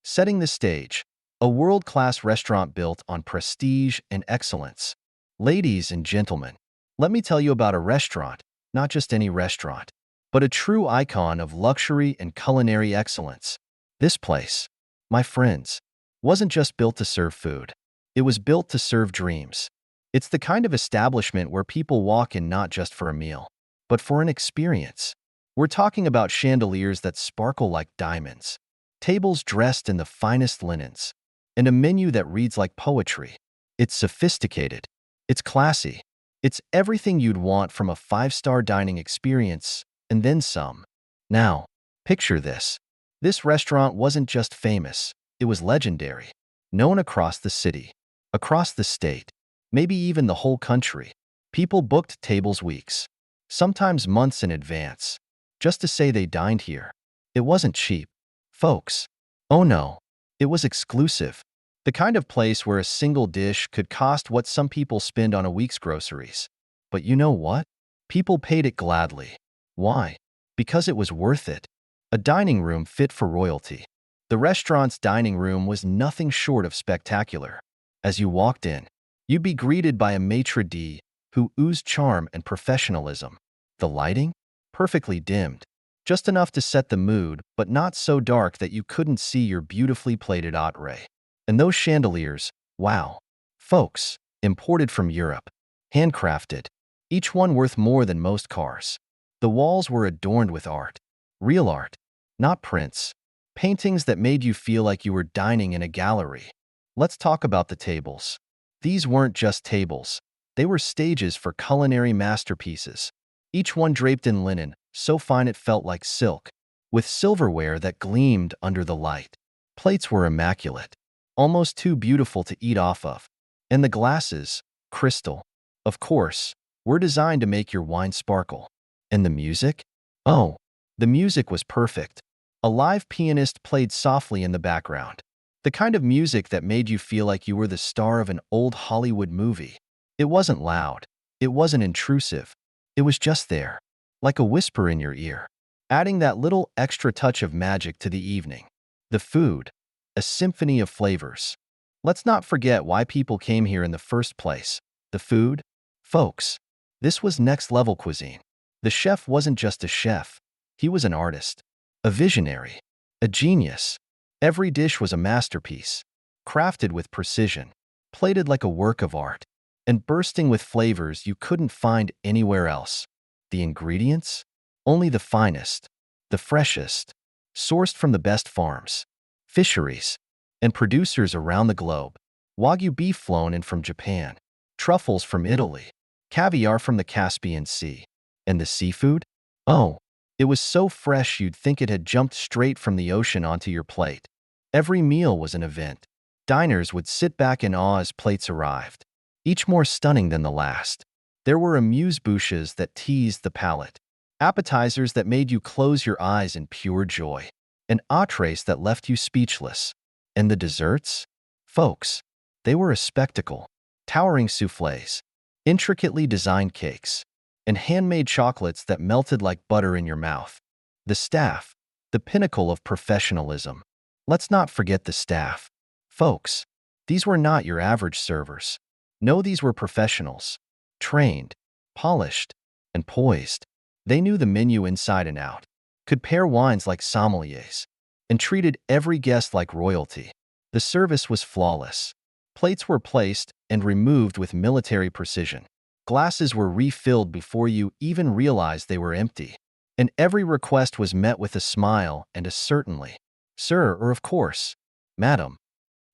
Setting the stage, a world-class restaurant built on prestige and excellence. Ladies and gentlemen, let me tell you about a restaurant, not just any restaurant, but a true icon of luxury and culinary excellence. This place, my friends, wasn't just built to serve food. It was built to serve dreams. It's the kind of establishment where people walk in not just for a meal, but for an experience. We're talking about chandeliers that sparkle like diamonds, tables dressed in the finest linens, and a menu that reads like poetry. It's sophisticated. It's classy. It's everything you'd want from a five-star dining experience, and then some. Now, picture this. This restaurant wasn't just famous, it was legendary. Known across the city, across the state, maybe even the whole country. People booked tables weeks, sometimes months in advance, just to say they dined here. It wasn't cheap, folks. Oh no, it was exclusive. The kind of place where a single dish could cost what some people spend on a week's groceries. But you know what? People paid it gladly. Why? Because it was worth it. A dining room fit for royalty. The restaurant's dining room was nothing short of spectacular. As you walked in, you'd be greeted by a maitre d' who oozed charm and professionalism. The lighting? Perfectly dimmed. Just enough to set the mood, but not so dark that you couldn't see your beautifully plated entree. And those chandeliers, wow. Folks, imported from Europe. Handcrafted. Each one worth more than most cars. The walls were adorned with art. Real art. Not prints. Paintings that made you feel like you were dining in a gallery. Let's talk about the tables. These weren't just tables. They were stages for culinary masterpieces. Each one draped in linen, so fine it felt like silk, with silverware that gleamed under the light. Plates were immaculate, almost too beautiful to eat off of. And the glasses, crystal, of course, were designed to make your wine sparkle. And the music? Oh, the music was perfect. A live pianist played softly in the background. The kind of music that made you feel like you were the star of an old Hollywood movie. It wasn't loud. It wasn't intrusive. It was just there, like a whisper in your ear, adding that little extra touch of magic to the evening. The food, a symphony of flavors. Let's not forget why people came here in the first place. The food? Folks, this was next-level cuisine. The chef wasn't just a chef. He was an artist, a visionary, a genius. Every dish was a masterpiece, crafted with precision, plated like a work of art, and bursting with flavors you couldn't find anywhere else. The ingredients? Only the finest, the freshest, sourced from the best farms, fisheries, and producers around the globe. Wagyu beef flown in from Japan, truffles from Italy, caviar from the Caspian Sea. And the seafood? Oh, it was so fresh you'd think it had jumped straight from the ocean onto your plate. Every meal was an event. Diners would sit back in awe as plates arrived, each more stunning than the last. There were amuse-bouches that teased the palate, appetizers that made you close your eyes in pure joy, and entrees that left you speechless. And the desserts? Folks, they were a spectacle. Towering soufflés, intricately designed cakes, and handmade chocolates that melted like butter in your mouth. The staff, the pinnacle of professionalism. Let's not forget the staff. Folks, these were not your average servers. No, these were professionals. Trained, polished, and poised. They knew the menu inside and out, could pair wines like sommeliers, and treated every guest like royalty. The service was flawless. Plates were placed and removed with military precision. Glasses were refilled before you even realized they were empty. And every request was met with a smile and a certainly. Sir, or of course, madam.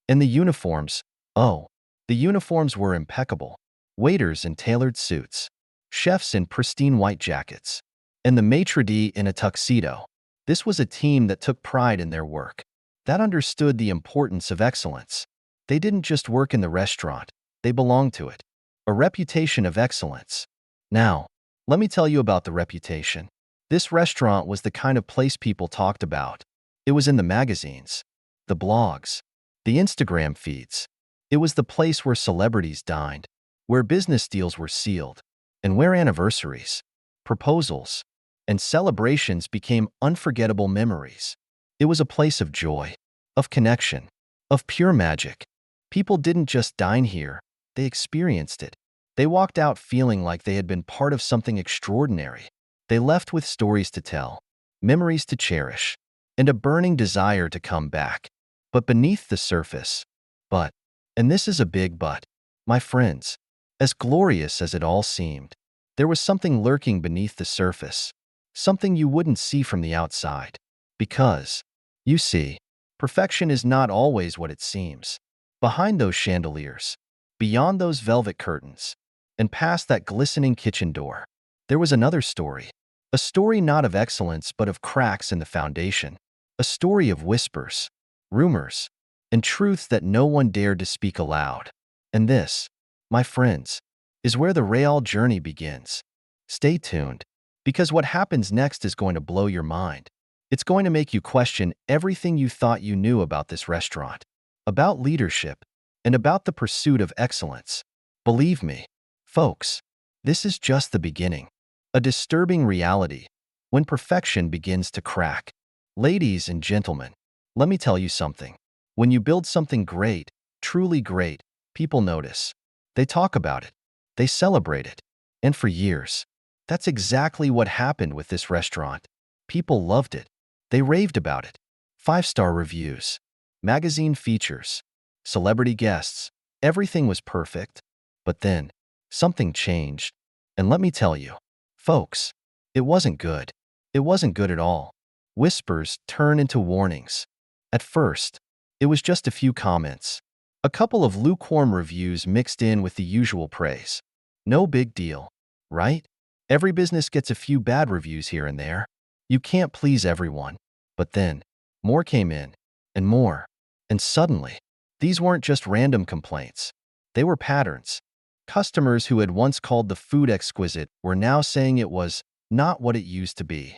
And the uniforms, oh, the uniforms were impeccable. Waiters in tailored suits, chefs in pristine white jackets, and the maitre d' in a tuxedo. This was a team that took pride in their work, that understood the importance of excellence. They didn't just work in the restaurant, they belonged to it. A reputation of excellence. Now, let me tell you about the reputation. This restaurant was the kind of place people talked about. It was in the magazines, the blogs, the Instagram feeds. It was the place where celebrities dined, where business deals were sealed, and where anniversaries, proposals, and celebrations became unforgettable memories. It was a place of joy, of connection, of pure magic. People didn't just dine here, they experienced it. They walked out feeling like they had been part of something extraordinary. They left with stories to tell, memories to cherish, and a burning desire to come back. But beneath the surface, but, and this is a big but, my friends, as glorious as it all seemed, there was something lurking beneath the surface, something you wouldn't see from the outside. Because, you see, perfection is not always what it seems. Behind those chandeliers, beyond those velvet curtains, and past that glistening kitchen door, there was another story. A story not of excellence but of cracks in the foundation. A story of whispers, rumors, and truths that no one dared to speak aloud. And this, my friends, is where the real journey begins. Stay tuned, because what happens next is going to blow your mind. It's going to make you question everything you thought you knew about this restaurant, about leadership, and about the pursuit of excellence. Believe me, folks, this is just the beginning. A disturbing reality when perfection begins to crack. Ladies and gentlemen, let me tell you something. When you build something great, truly great, people notice. They talk about it. They celebrate it. And for years, that's exactly what happened with this restaurant. People loved it. They raved about it. 5-star reviews, magazine features, celebrity guests. Everything was perfect. But then, something changed. And let me tell you, folks, it wasn't good. It wasn't good at all. Whispers turn into warnings. At first, it was just a few comments. A couple of lukewarm reviews mixed in with the usual praise. No big deal, right? Every business gets a few bad reviews here and there. You can't please everyone. But then, more came in, and more. And suddenly, these weren't just random complaints. They were patterns. Customers who had once called the food exquisite were now saying it was not what it used to be.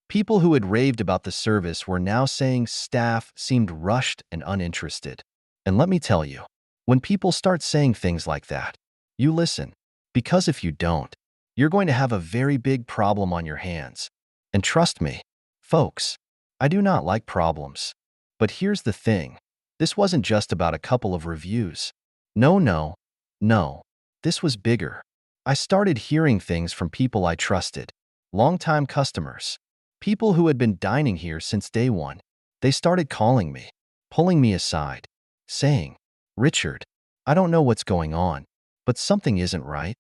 People who had raved about the service were now saying staff seemed rushed and uninterested. And let me tell you, when people start saying things like that, you listen. Because if you don't, you're going to have a very big problem on your hands. And trust me, folks, I do not like problems. But here's the thing. This wasn't just about a couple of reviews. No. This was bigger. I started hearing things from people I trusted, longtime customers, people who had been dining here since day one. They started calling me, pulling me aside, saying, "Richard, I don't know what's going on, but something isn't right."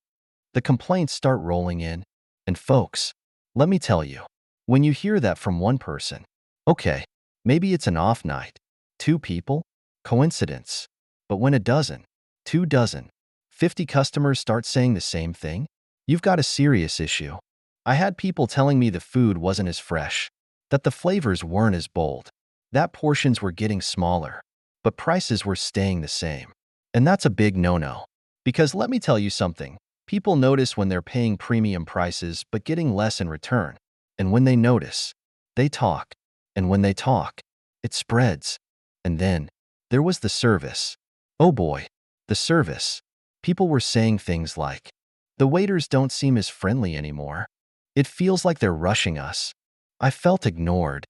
The complaints start rolling in, and folks, let me tell you, when you hear that from one person, okay, maybe it's an off night. 2 people? Coincidence. But when a dozen, 2 dozen, 50 customers start saying the same thing, you've got a serious issue. I had people telling me the food wasn't as fresh, that the flavors weren't as bold, that portions were getting smaller, but prices were staying the same. And that's a big no-no. Because let me tell you something, people notice when they're paying premium prices but getting less in return. And when they notice, they talk. And when they talk, it spreads. And then, there was the service. Oh boy, the service. People were saying things like, "The waiters don't seem as friendly anymore. It feels like they're rushing us." I felt ignored.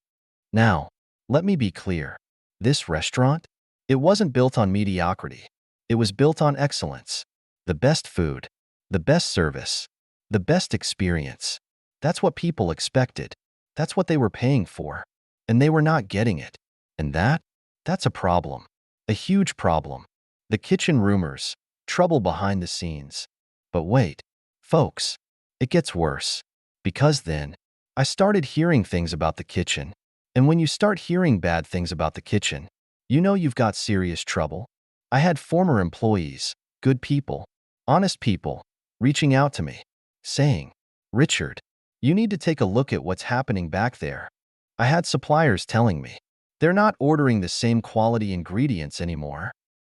Now, let me be clear. This restaurant, it wasn't built on mediocrity. It was built on excellence. The best food, the best service, the best experience. That's what people expected. That's what they were paying for. And they were not getting it. And that's a problem. A huge problem. The kitchen rumors, trouble behind the scenes. But wait, folks, it gets worse. Because then, I started hearing things about the kitchen. And when you start hearing bad things about the kitchen, you know you've got serious trouble. I had former employees, good people, honest people, reaching out to me, saying, "Richard, you need to take a look at what's happening back there." I had suppliers telling me, they're not ordering the same quality ingredients anymore.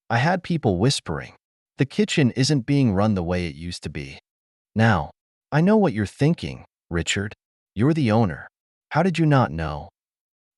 I had people whispering, the kitchen isn't being run the way it used to be. Now, I know what you're thinking, Richard. You're the owner. How did you not know?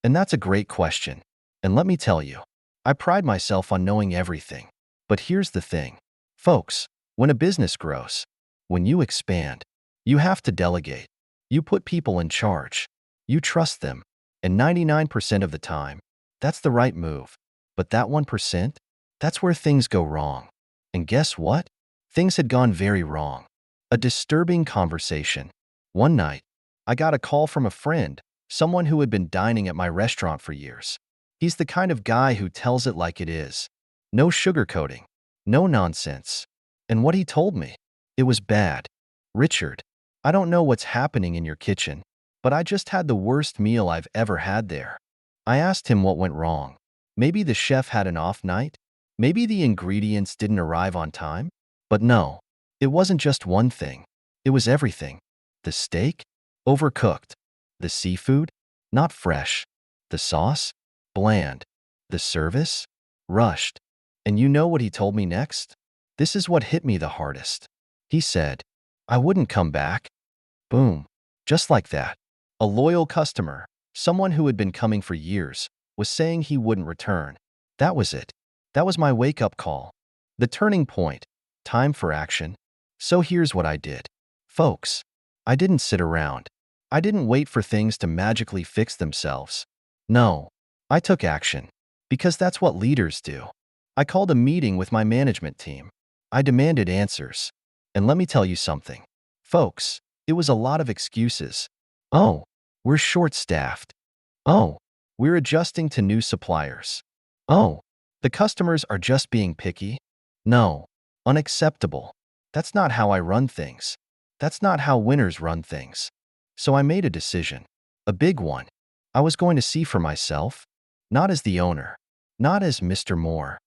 And that's a great question. And let me tell you, I pride myself on knowing everything. But here's the thing. Folks, when a business grows, when you expand, you have to delegate. You put people in charge. You trust them. And 99% of the time, that's the right move. But that 1%? That's where things go wrong. And guess what? Things had gone very wrong. A disturbing conversation. One night, I got a call from a friend, someone who had been dining at my restaurant for years. He's the kind of guy who tells it like it is. No sugarcoating. No nonsense. And what he told me? It was bad. Richard, I don't know what's happening in your kitchen, but I just had the worst meal I've ever had there. I asked him what went wrong. Maybe the chef had an off night? Maybe the ingredients didn't arrive on time? But no, it wasn't just one thing. It was everything. The steak? Overcooked. The seafood? Not fresh. The sauce? Bland. The service? Rushed. And you know what he told me next? This is what hit me the hardest. He said, I wouldn't come back. Boom. Just like that. A loyal customer, someone who had been coming for years, was saying he wouldn't return. That was it. That was my wake-up call. The turning point. Time for action. So here's what I did. Folks, I didn't sit around. I didn't wait for things to magically fix themselves. No, I took action. Because that's what leaders do. I called a meeting with my management team. I demanded answers. And let me tell you something. Folks, it was a lot of excuses. Oh, we're short-staffed. Oh, we're adjusting to new suppliers. Oh, the customers are just being picky? No, unacceptable. That's not how I run things. That's not how winners run things. So I made a decision. A big one. I was going to see for myself, not as the owner, not as Mr. Moore,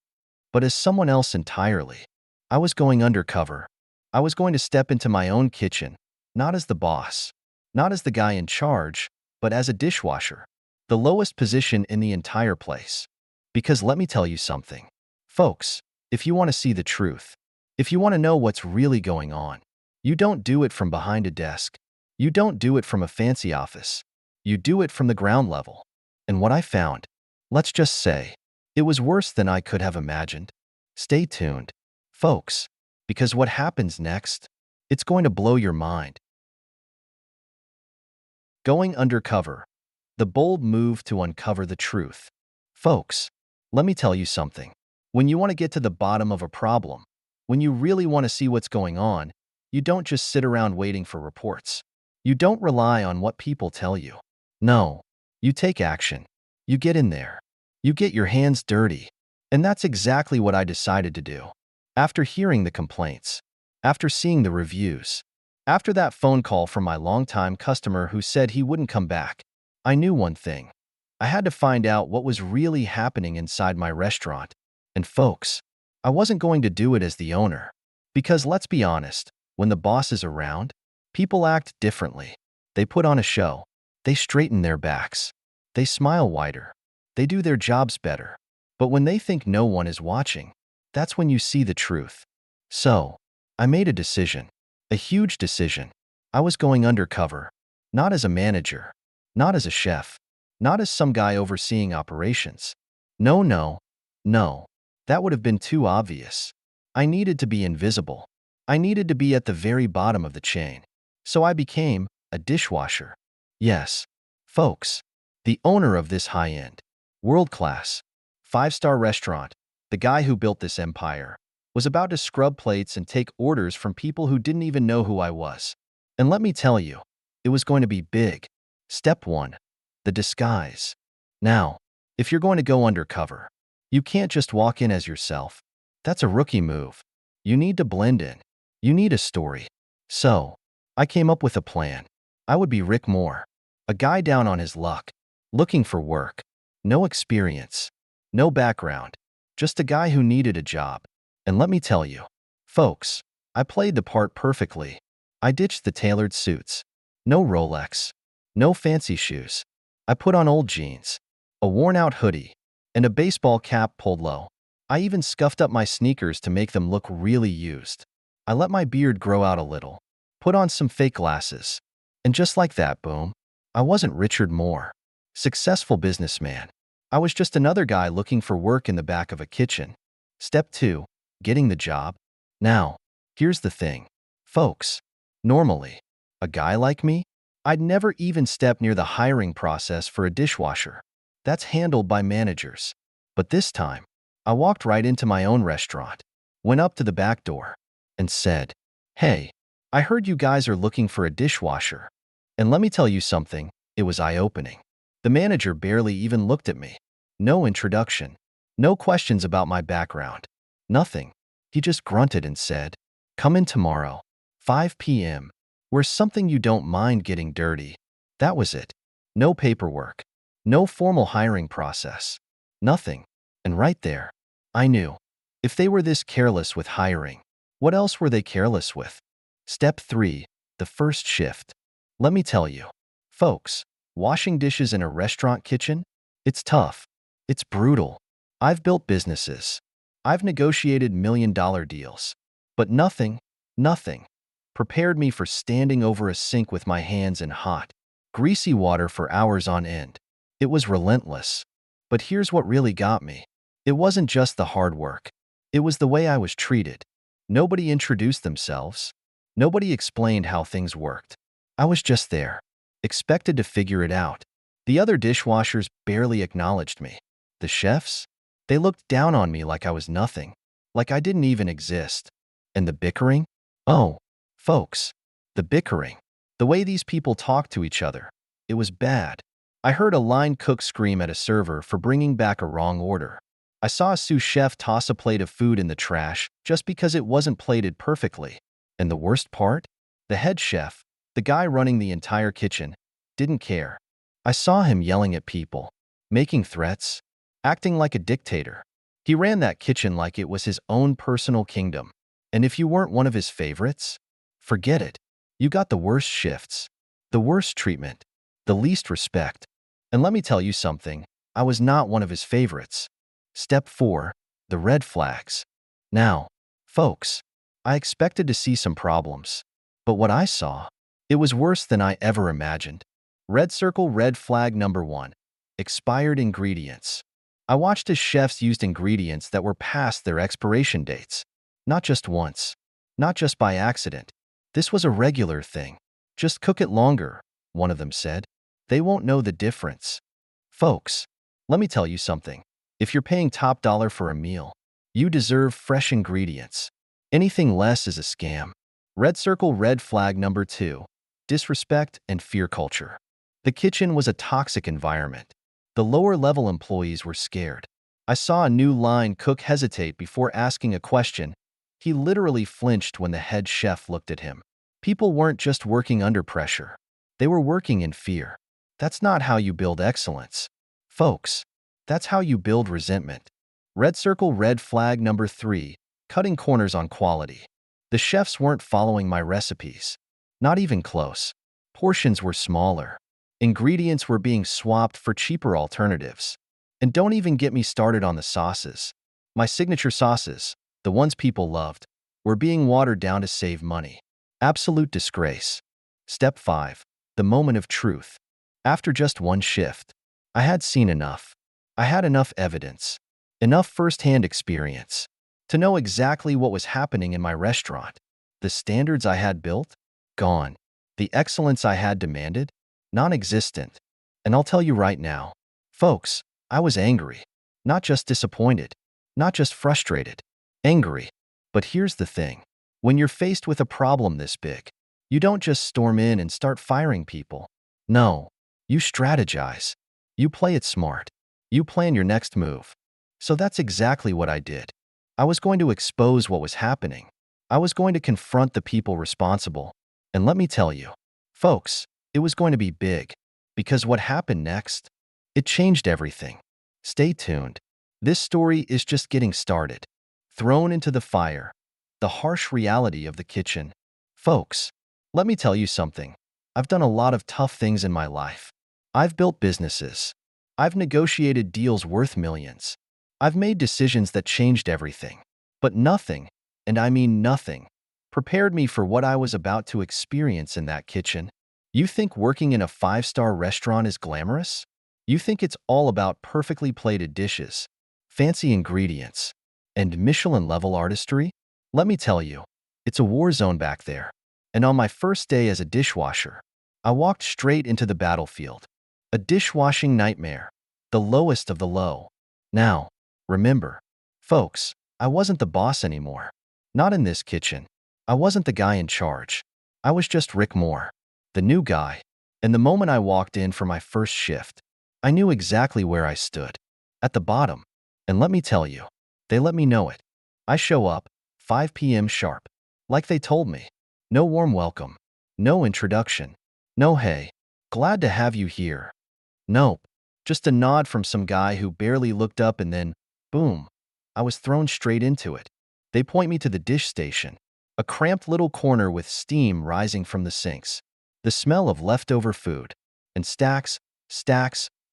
but as someone else entirely. I was going undercover. I was going to step into my own kitchen, not as the boss, not as the guy in charge, but as a dishwasher, the lowest position in the entire place. Because let me tell you something. Folks, if you want to see the truth, if you want to know what's really going on, you don't do it from behind a desk. You don't do it from a fancy office. You do it from the ground level. And what I found, let's just say, it was worse than I could have imagined. Stay tuned, folks, because what happens next, it's going to blow your mind. Going undercover. The bold move to uncover the truth. Folks, let me tell you something. When you want to get to the bottom of a problem, when you really want to see what's going on, you don't just sit around waiting for reports. You don't rely on what people tell you. No, you take action. You get in there. You get your hands dirty. And that's exactly what I decided to do. After hearing the complaints, after seeing the reviews, after that phone call from my longtime customer who said he wouldn't come back, I knew one thing. I had to find out what was really happening inside my restaurant. And folks, I wasn't going to do it as the owner. Because let's be honest, when the boss is around, people act differently. They put on a show. They straighten their backs. They smile wider. They do their jobs better. But when they think no one is watching, that's when you see the truth. So, I made a decision. A huge decision. I was going undercover. Not as a manager. Not as a chef. Not as some guy overseeing operations. No, no, no. That would have been too obvious. I needed to be invisible. I needed to be at the very bottom of the chain. So I became a dishwasher. Yes, folks, the owner of this high-end, world-class, five-star restaurant, the guy who built this empire, was about to scrub plates and take orders from people who didn't even know who I was. And let me tell you, it was going to be big. Step 1. The disguise. Now, if you're going to go undercover, you can't just walk in as yourself. That's a rookie move. You need to blend in. You need a story. So, I came up with a plan. I would be Rick Moore, a guy down on his luck, looking for work. No experience. No background. Just a guy who needed a job. And let me tell you, folks, I played the part perfectly. I ditched the tailored suits. No Rolex. No fancy shoes. I put on old jeans, a worn-out hoodie, and a baseball cap pulled low. I even scuffed up my sneakers to make them look really used. I let my beard grow out a little, put on some fake glasses, and just like that, boom, I wasn't Richard Moore, successful businessman. I was just another guy looking for work in the back of a kitchen. Step 2. Getting the job. Now, here's the thing. Folks, normally, a guy like me, I'd never even step near the hiring process for a dishwasher. That's handled by managers. But this time, I walked right into my own restaurant, went up to the back door, and said, "Hey, I heard you guys are looking for a dishwasher." And let me tell you something, it was eye-opening. The manager barely even looked at me. No introduction. No questions about my background. Nothing. He just grunted and said, "Come in tomorrow, 5 p.m. Where's something you don't mind getting dirty?" That was it. No paperwork. No formal hiring process. Nothing. And right there, I knew. If they were this careless with hiring, what else were they careless with? Step 3. The first shift. Let me tell you, folks, washing dishes in a restaurant kitchen? It's tough. It's brutal. I've built businesses. I've negotiated million-dollar deals. But nothing prepared me for standing over a sink with my hands in hot, greasy water for hours on end. It was relentless. But here's what really got me. It wasn't just the hard work. It was the way I was treated. Nobody introduced themselves. Nobody explained how things worked. I was just there, expected to figure it out. The other dishwashers barely acknowledged me. The chefs? They looked down on me like I was nothing, like I didn't even exist. And the bickering? Oh, folks, the bickering. The way these people talked to each other. It was bad. I heard a line cook scream at a server for bringing back a wrong order. I saw a sous chef toss a plate of food in the trash just because it wasn't plated perfectly. And the worst part? The head chef, the guy running the entire kitchen, didn't care. I saw him yelling at people, making threats, acting like a dictator. He ran that kitchen like it was his own personal kingdom. And if you weren't one of his favorites, forget it. You got the worst shifts, the worst treatment, the least respect. And let me tell you something, I was not one of his favorites. Step 4. The red flags. Now, folks, I expected to see some problems. But what I saw, it was worse than I ever imagined. Red circle red flag number 1. Expired ingredients. I watched as chefs used ingredients that were past their expiration dates. Not just once. Not just by accident. This was a regular thing. Just cook it longer, one of them said. They won't know the difference. Folks, let me tell you something. If you're paying top dollar for a meal, you deserve fresh ingredients. Anything less is a scam. Red circle red flag number 2. Disrespect and fear culture. The kitchen was a toxic environment. The lower-level employees were scared. I saw a new line cook hesitate before asking a question. He literally flinched when the head chef looked at him. People weren't just working under pressure. They were working in fear. That's not how you build excellence. Folks, that's how you build resentment. Red circle red flag number 3. Cutting corners on quality. The chefs weren't following my recipes. Not even close. Portions were smaller. Ingredients were being swapped for cheaper alternatives. And don't even get me started on the sauces. My signature sauces, the ones people loved, were being watered down to save money. Absolute disgrace. Step 5. The moment of truth. After just one shift, I had seen enough. I had enough evidence, enough first-hand experience, to know exactly what was happening in my restaurant. The standards I had built? Gone. The excellence I had demanded? Non-existent. And I'll tell you right now, folks, I was angry. Not just disappointed. Not just frustrated. Angry. But here's the thing. When you're faced with a problem this big, you don't just storm in and start firing people. No. You strategize. You play it smart. You plan your next move. So that's exactly what I did. I was going to expose what was happening. I was going to confront the people responsible. And let me tell you, folks, it was going to be big. Because what happened next? It changed everything. Stay tuned. This story is just getting started. Thrown into the fire. The harsh reality of the kitchen. Folks, let me tell you something. I've done a lot of tough things in my life. I've built businesses. I've negotiated deals worth millions. I've made decisions that changed everything. But nothing, and I mean nothing, prepared me for what I was about to experience in that kitchen. You think working in a 5-star restaurant is glamorous? You think it's all about perfectly plated dishes, fancy ingredients, and Michelin-level artistry? Let me tell you, it's a war zone back there. And on my first day as a dishwasher, I walked straight into the battlefield. A dishwashing nightmare, the lowest of the low. Now, Remember, folks, I wasn't the boss anymore. Not in this kitchen. I wasn't the guy in charge. I was just Rick Moore, the new guy. And the moment I walked in for my first shift, I knew exactly where I stood. At the bottom. And let me tell you, they let me know it. I show up, 5 p.m. sharp. Like they told me. No warm welcome. No introduction. No hey, glad to have you here. Nope. Just a nod from some guy who barely looked up and then, boom, I was thrown straight into it. They point me to the dish station, a cramped little corner with steam rising from the sinks, the smell of leftover food, and stacks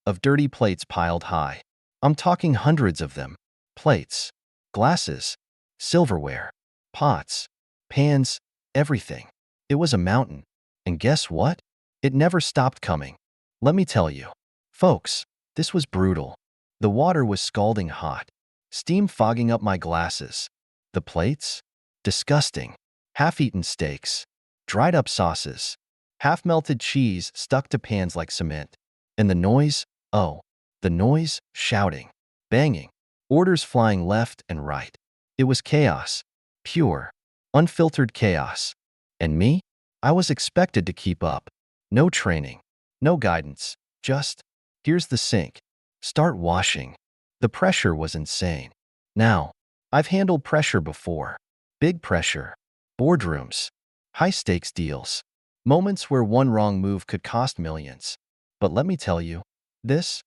of dirty plates piled high. I'm talking hundreds of them. Plates, glasses, silverware, pots, pans, everything. It was a mountain. And guess what? It never stopped coming. Let me tell you. Folks, this was brutal. The water was scalding hot, steam fogging up my glasses. The plates? Disgusting. Half-eaten steaks, dried up sauces, half-melted cheese stuck to pans like cement. And the noise? Oh, the noise, shouting, banging, orders flying left and right. It was chaos. Pure, unfiltered chaos. And me? I was expected to keep up. No training, no guidance, just, here's the sink. Start washing. The pressure was insane. Now, I've handled pressure before. Big pressure. Boardrooms. High-stakes deals. Moments where one wrong move could cost millions. But let me tell you, this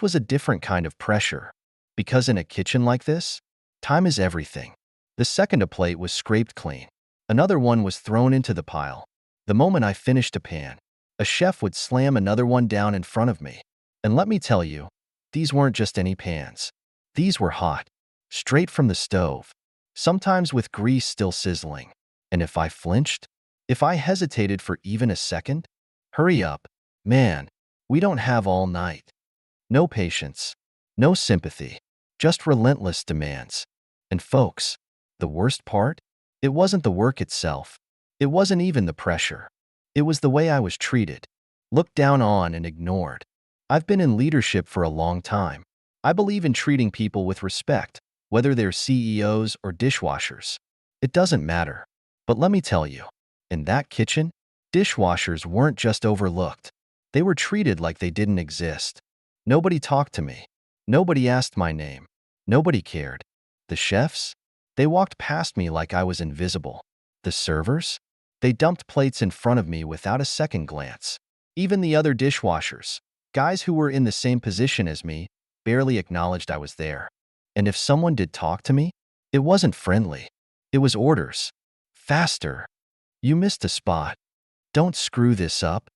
was a different kind of pressure. Because in a kitchen like this, time is everything. The second a plate was scraped clean, another one was thrown into the pile. The moment I finished a pan, a chef would slam another one down in front of me. And let me tell you, these weren't just any pans. These were hot, straight from the stove, sometimes with grease still sizzling. And if I flinched, if I hesitated for even a second, hurry up, man, we don't have all night. No patience, no sympathy, just relentless demands. And folks, the worst part? It wasn't the work itself. It wasn't even the pressure. It was the way I was treated, looked down on and ignored. I've been in leadership for a long time. I believe in treating people with respect, whether they're CEOs or dishwashers. It doesn't matter. But let me tell you, in that kitchen, dishwashers weren't just overlooked. They were treated like they didn't exist. Nobody talked to me. Nobody asked my name. Nobody cared. The chefs? They walked past me like I was invisible. The servers? They dumped plates in front of me without a second glance. Even the other dishwashers, guys who were in the same position as me, barely acknowledged I was there. And if someone did talk to me, it wasn't friendly. It was orders. Faster. You missed a spot. Don't screw this up.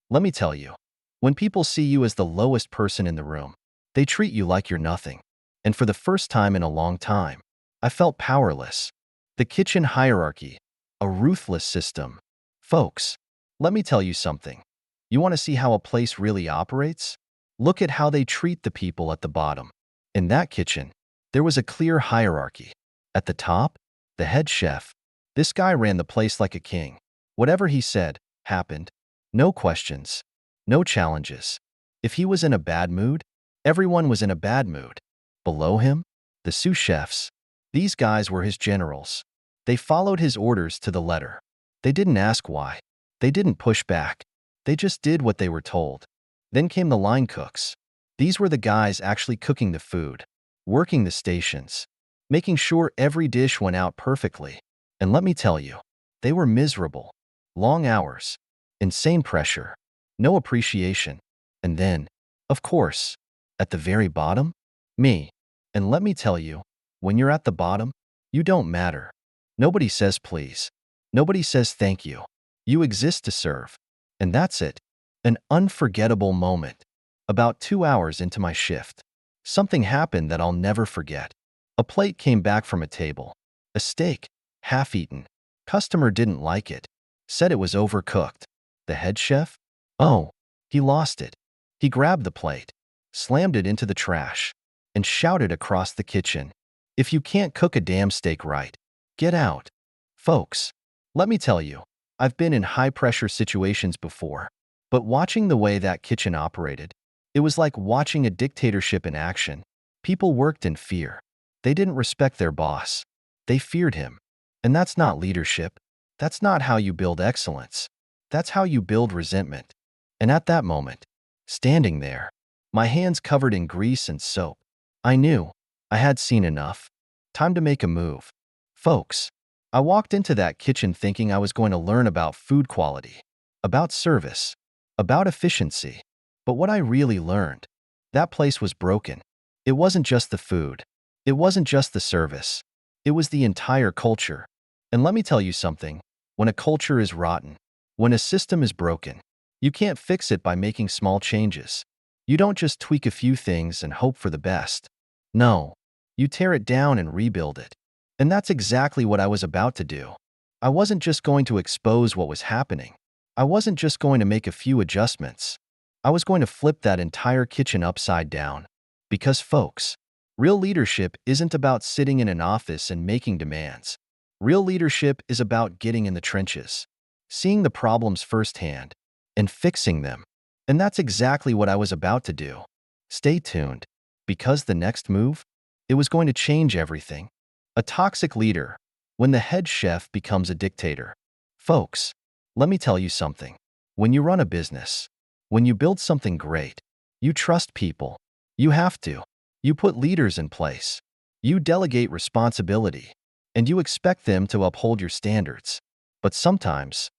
Let me tell you, when people see you as the lowest person in the room, they treat you like you're nothing. And for the first time in a long time, I felt powerless. The kitchen hierarchy, a ruthless system. Folks, let me tell you something. You want to see how a place really operates? Look at how they treat the people at the bottom. In that kitchen, there was a clear hierarchy. At the top, the head chef. This guy ran the place like a king. Whatever he said, happened. No questions. No challenges. If he was in a bad mood, everyone was in a bad mood. Below him, the sous chefs. These guys were his generals. They followed his orders to the letter. They didn't ask why. They didn't push back. They just did what they were told. Then came the line cooks. These were the guys actually cooking the food, working the stations, making sure every dish went out perfectly. And let me tell you, they were miserable. Long hours, insane pressure, no appreciation. And then, of course, at the very bottom, me. And let me tell you, when you're at the bottom, you don't matter. Nobody says please. Nobody says thank you. You exist to serve. And that's it. An unforgettable moment. About 2 hours into my shift, something happened that I'll never forget. A plate came back from a table. A steak, half-eaten. Customer didn't like it. Said it was overcooked. The head chef? Oh, he lost it. He grabbed the plate, slammed it into the trash, and shouted across the kitchen, "If you can't cook a damn steak right, get out." Folks, let me tell you, I've been in high-pressure situations before, but watching the way that kitchen operated, it was like watching a dictatorship in action. People worked in fear. They didn't respect their boss. They feared him. And that's not leadership. That's not how you build excellence. That's how you build resentment. And at that moment, standing there, my hands covered in grease and soap, I knew I had seen enough. Time to make a move. Folks, I walked into that kitchen thinking I was going to learn about food quality, about service, about efficiency. But what I really learned, that place was broken. It wasn't just the food. It wasn't just the service. It was the entire culture. And let me tell you something, when a culture is rotten, when a system is broken, you can't fix it by making small changes. You don't just tweak a few things and hope for the best. No, you tear it down and rebuild it. And that's exactly what I was about to do. I wasn't just going to expose what was happening. I wasn't just going to make a few adjustments. I was going to flip that entire kitchen upside down. Because, folks, real leadership isn't about sitting in an office and making demands. Real leadership is about getting in the trenches, seeing the problems firsthand, and fixing them. And that's exactly what I was about to do. Stay tuned, because the next move, it was going to change everything. A toxic leader, when the head chef becomes a dictator. Folks, let me tell you something. When you run a business, when you build something great, you trust people. You have to. You put leaders in place. You delegate responsibility, and you expect them to uphold your standards. But sometimes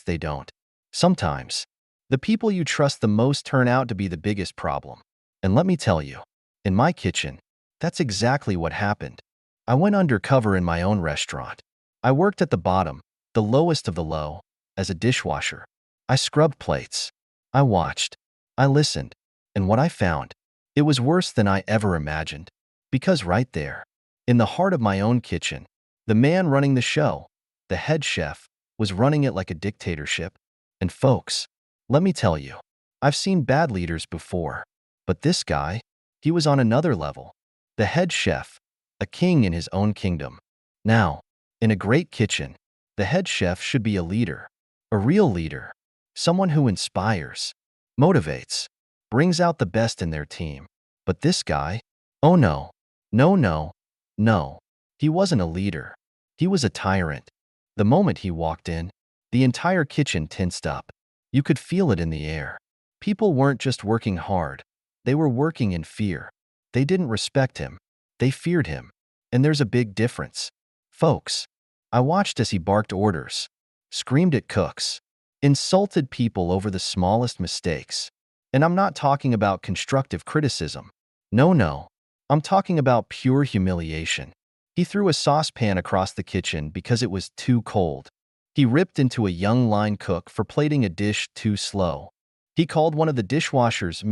they don't. Sometimes, the people you trust the most turn out to be the biggest problem. And let me tell you, in my kitchen, that's exactly what happened. I went undercover in my own restaurant. I worked at the bottom, the lowest of the low, as a dishwasher. I scrubbed plates. I watched. I listened. And what I found, it was worse than I ever imagined. Because right there, in the heart of my own kitchen, the man running the show, the head chef, was running it like a dictatorship. And folks, let me tell you, I've seen bad leaders before. But this guy, he was on another level. The head chef, a king in his own kingdom. Now, in a great kitchen, the head chef should be a leader, a real leader, someone who inspires, motivates, brings out the best in their team. But this guy, oh no, no, he wasn't a leader. He was a tyrant. The moment he walked in, the entire kitchen tensed up. You could feel it in the air. People weren't just working hard. They were working in fear. They didn't respect him. They feared him. And there's a big difference. Folks, I watched as he barked orders, screamed at cooks, insulted people over the smallest mistakes. And I'm not talking about constructive criticism. No, I'm talking about pure humiliation. He threw a saucepan across the kitchen because it was too cold. He ripped into a young line cook for plating a dish too slow. He called one of the dishwashers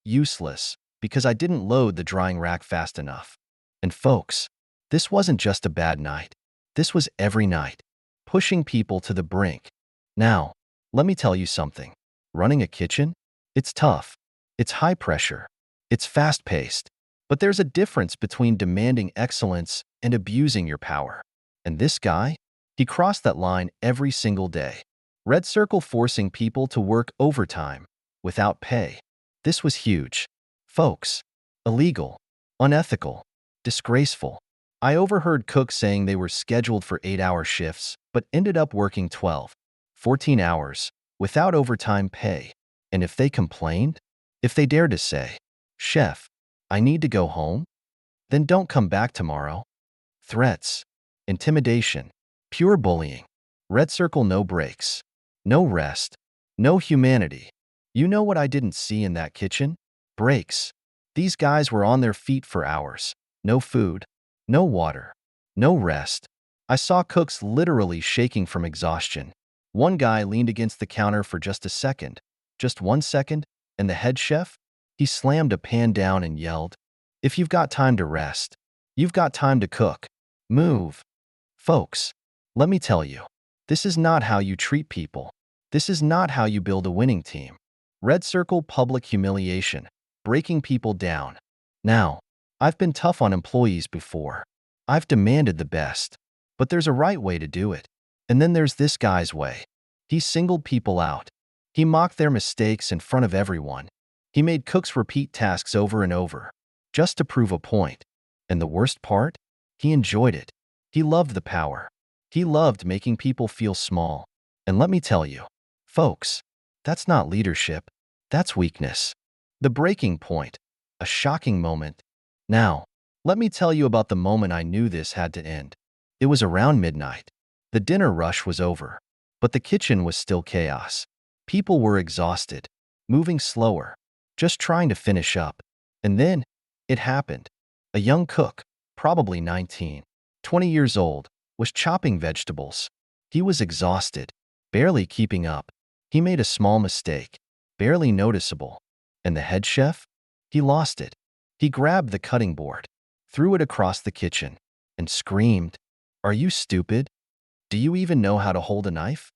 useless because I didn't load the drying rack fast enough. And folks, this wasn't just a bad night. This was every night, pushing people to the brink. Now, let me tell you something. Running a kitchen? It's tough. It's high pressure. It's fast-paced. But there's a difference between demanding excellence and abusing your power. And this guy? He crossed that line every single day. Red circle forcing people to work overtime, without pay. This was huge. Folks, illegal, unethical, disgraceful. I overheard cooks saying they were scheduled for 8-hour shifts, but ended up working 12, 14 hours, without overtime pay. And if they complained, if they dared to say, "Chef, I need to go home," then don't come back tomorrow. Threats, intimidation, pure bullying. Red circle, no breaks, no rest, no humanity. You know what I didn't see in that kitchen? Breaks. These guys were on their feet for hours. No food, no water, no rest. I saw cooks literally shaking from exhaustion. One guy leaned against the counter for just a second, just 1 second, and the head chef? He slammed a pan down and yelled, "If you've got time to rest, you've got time to cook. Move." Folks, let me tell you, this is not how you treat people. This is not how you build a winning team. Red circle, public humiliation, breaking people down. Now, I've been tough on employees before. I've demanded the best. But there's a right way to do it. And then there's this guy's way. He singled people out. He mocked their mistakes in front of everyone. He made cooks repeat tasks over and over. just to prove a point. And the worst part? He enjoyed it. He loved the power. He loved making people feel small. And let me tell you, folks, that's not leadership. That's weakness. The breaking point. A shocking moment. Now, let me tell you about the moment I knew this had to end. It was around midnight. The dinner rush was over, but the kitchen was still chaos. People were exhausted, moving slower, just trying to finish up. And then, it happened. A young cook, probably 19, 20 years old, was chopping vegetables. He was exhausted, barely keeping up. He made a small mistake, barely noticeable. And the head chef? He lost it. He grabbed the cutting board, threw it across the kitchen, and screamed, "Are you stupid? Do you even know how to hold a knife?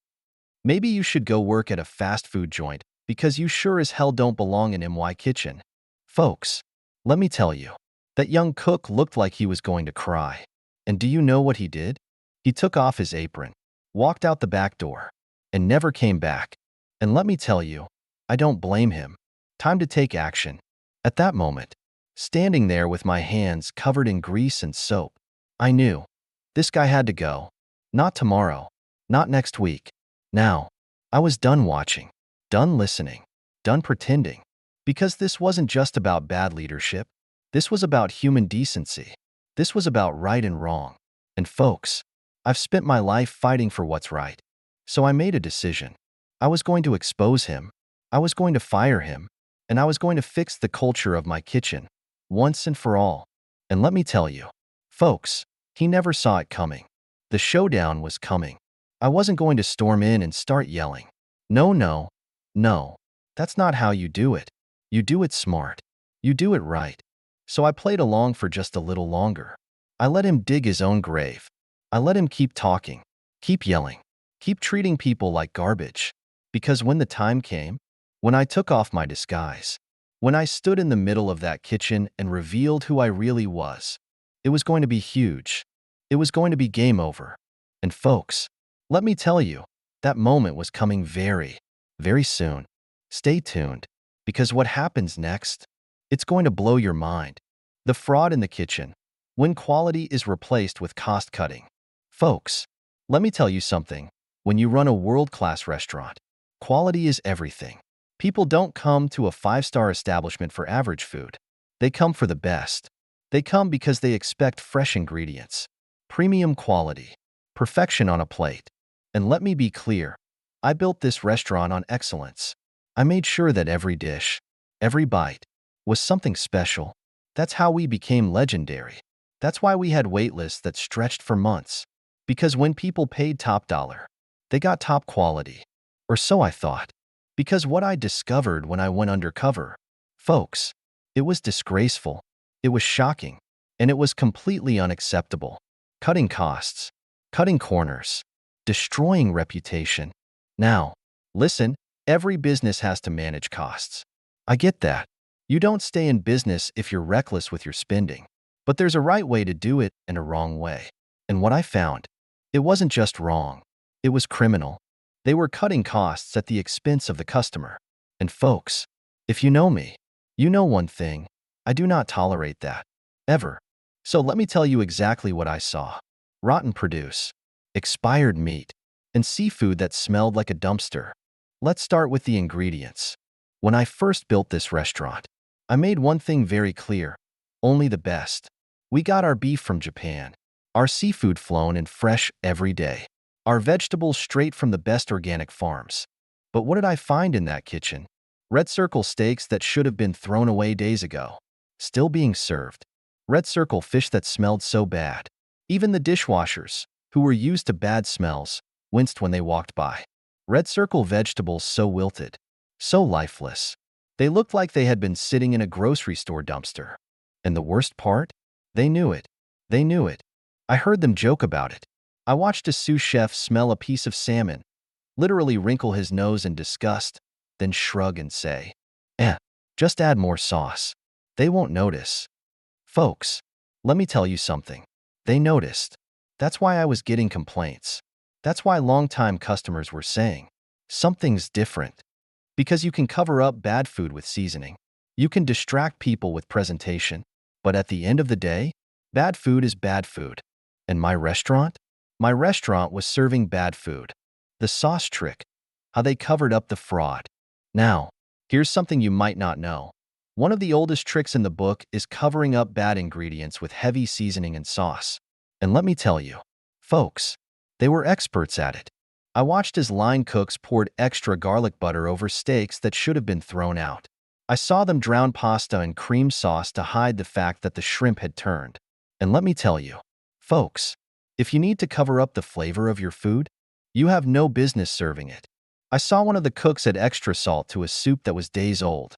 Maybe you should go work at a fast food joint because you sure as hell don't belong in my kitchen." Folks, let me tell you, that young cook looked like he was going to cry. And do you know what he did? He took off his apron, walked out the back door, and never came back. And let me tell you, I don't blame him. Time to take action. At that moment, standing there with my hands covered in grease and soap, I knew this guy had to go. Not tomorrow, not next week. Now, I was done watching, done listening, done pretending. Because this wasn't just about bad leadership. This was about human decency. This was about right and wrong. And folks, I've spent my life fighting for what's right. So I made a decision. I was going to expose him. I was going to fire him. And I was going to fix the culture of my kitchen, once and for all. And let me tell you, folks, he never saw it coming. The showdown was coming. I wasn't going to storm in and start yelling. No, no, no. That's not how you do it. You do it smart. You do it right. So I played along for just a little longer. I let him dig his own grave. I let him keep talking, keep yelling, keep treating people like garbage. Because when the time came, when I took off my disguise, when I stood in the middle of that kitchen and revealed who I really was, it was going to be huge. It was going to be game over. And folks, let me tell you, that moment was coming very, very soon. Stay tuned, because what happens next, it's going to blow your mind. The fraud in the kitchen, when quality is replaced with cost cutting. Folks, let me tell you something. When you run a world-class restaurant, quality is everything. People don't come to a 5-star establishment for average food. They come for the best. They come because they expect fresh ingredients, premium quality, perfection on a plate. And let me be clear, I built this restaurant on excellence. I made sure that every dish, every bite, was something special. That's how we became legendary. That's why we had wait lists that stretched for months. Because when people paid top dollar, they got top quality. Or so I thought. Because what I discovered when I went undercover, folks, it was disgraceful, it was shocking, and it was completely unacceptable. Cutting costs, cutting corners, destroying reputation. Now, listen, every business has to manage costs. I get that. You don't stay in business if you're reckless with your spending. But there's a right way to do it and a wrong way. And what I found, it wasn't just wrong, it was criminal. They were cutting costs at the expense of the customer. And folks, if you know me, you know one thing, I do not tolerate that. Ever. So let me tell you exactly what I saw. Rotten produce, expired meat, and seafood that smelled like a dumpster. Let's start with the ingredients. When I first built this restaurant, I made one thing very clear. Only the best. We got our beef from Japan, our seafood flown and fresh every day, our vegetables straight from the best organic farms. But what did I find in that kitchen? Red Circle steaks that should have been thrown away days ago, still being served. Red Circle fish that smelled so bad. Even the dishwashers, who were used to bad smells, winced when they walked by. Red Circle vegetables so wilted, so lifeless. They looked like they had been sitting in a grocery store dumpster. And the worst part? They knew it. They knew it. I heard them joke about it. I watched a sous chef smell a piece of salmon, literally wrinkle his nose in disgust, then shrug and say, just add more sauce. They won't notice. Folks, let me tell you something. They noticed. That's why I was getting complaints. That's why longtime customers were saying, something's different. Because you can cover up bad food with seasoning. You can distract people with presentation. But at the end of the day, bad food is bad food. And my restaurant? My restaurant was serving bad food. The sauce trick, how they covered up the fraud. Now, here's something you might not know. One of the oldest tricks in the book is covering up bad ingredients with heavy seasoning and sauce. And let me tell you, folks, they were experts at it. I watched as line cooks poured extra garlic butter over steaks that should have been thrown out. I saw them drown pasta in cream sauce to hide the fact that the shrimp had turned. And let me tell you, folks, if you need to cover up the flavor of your food, you have no business serving it. I saw one of the cooks add extra salt to a soup that was days old.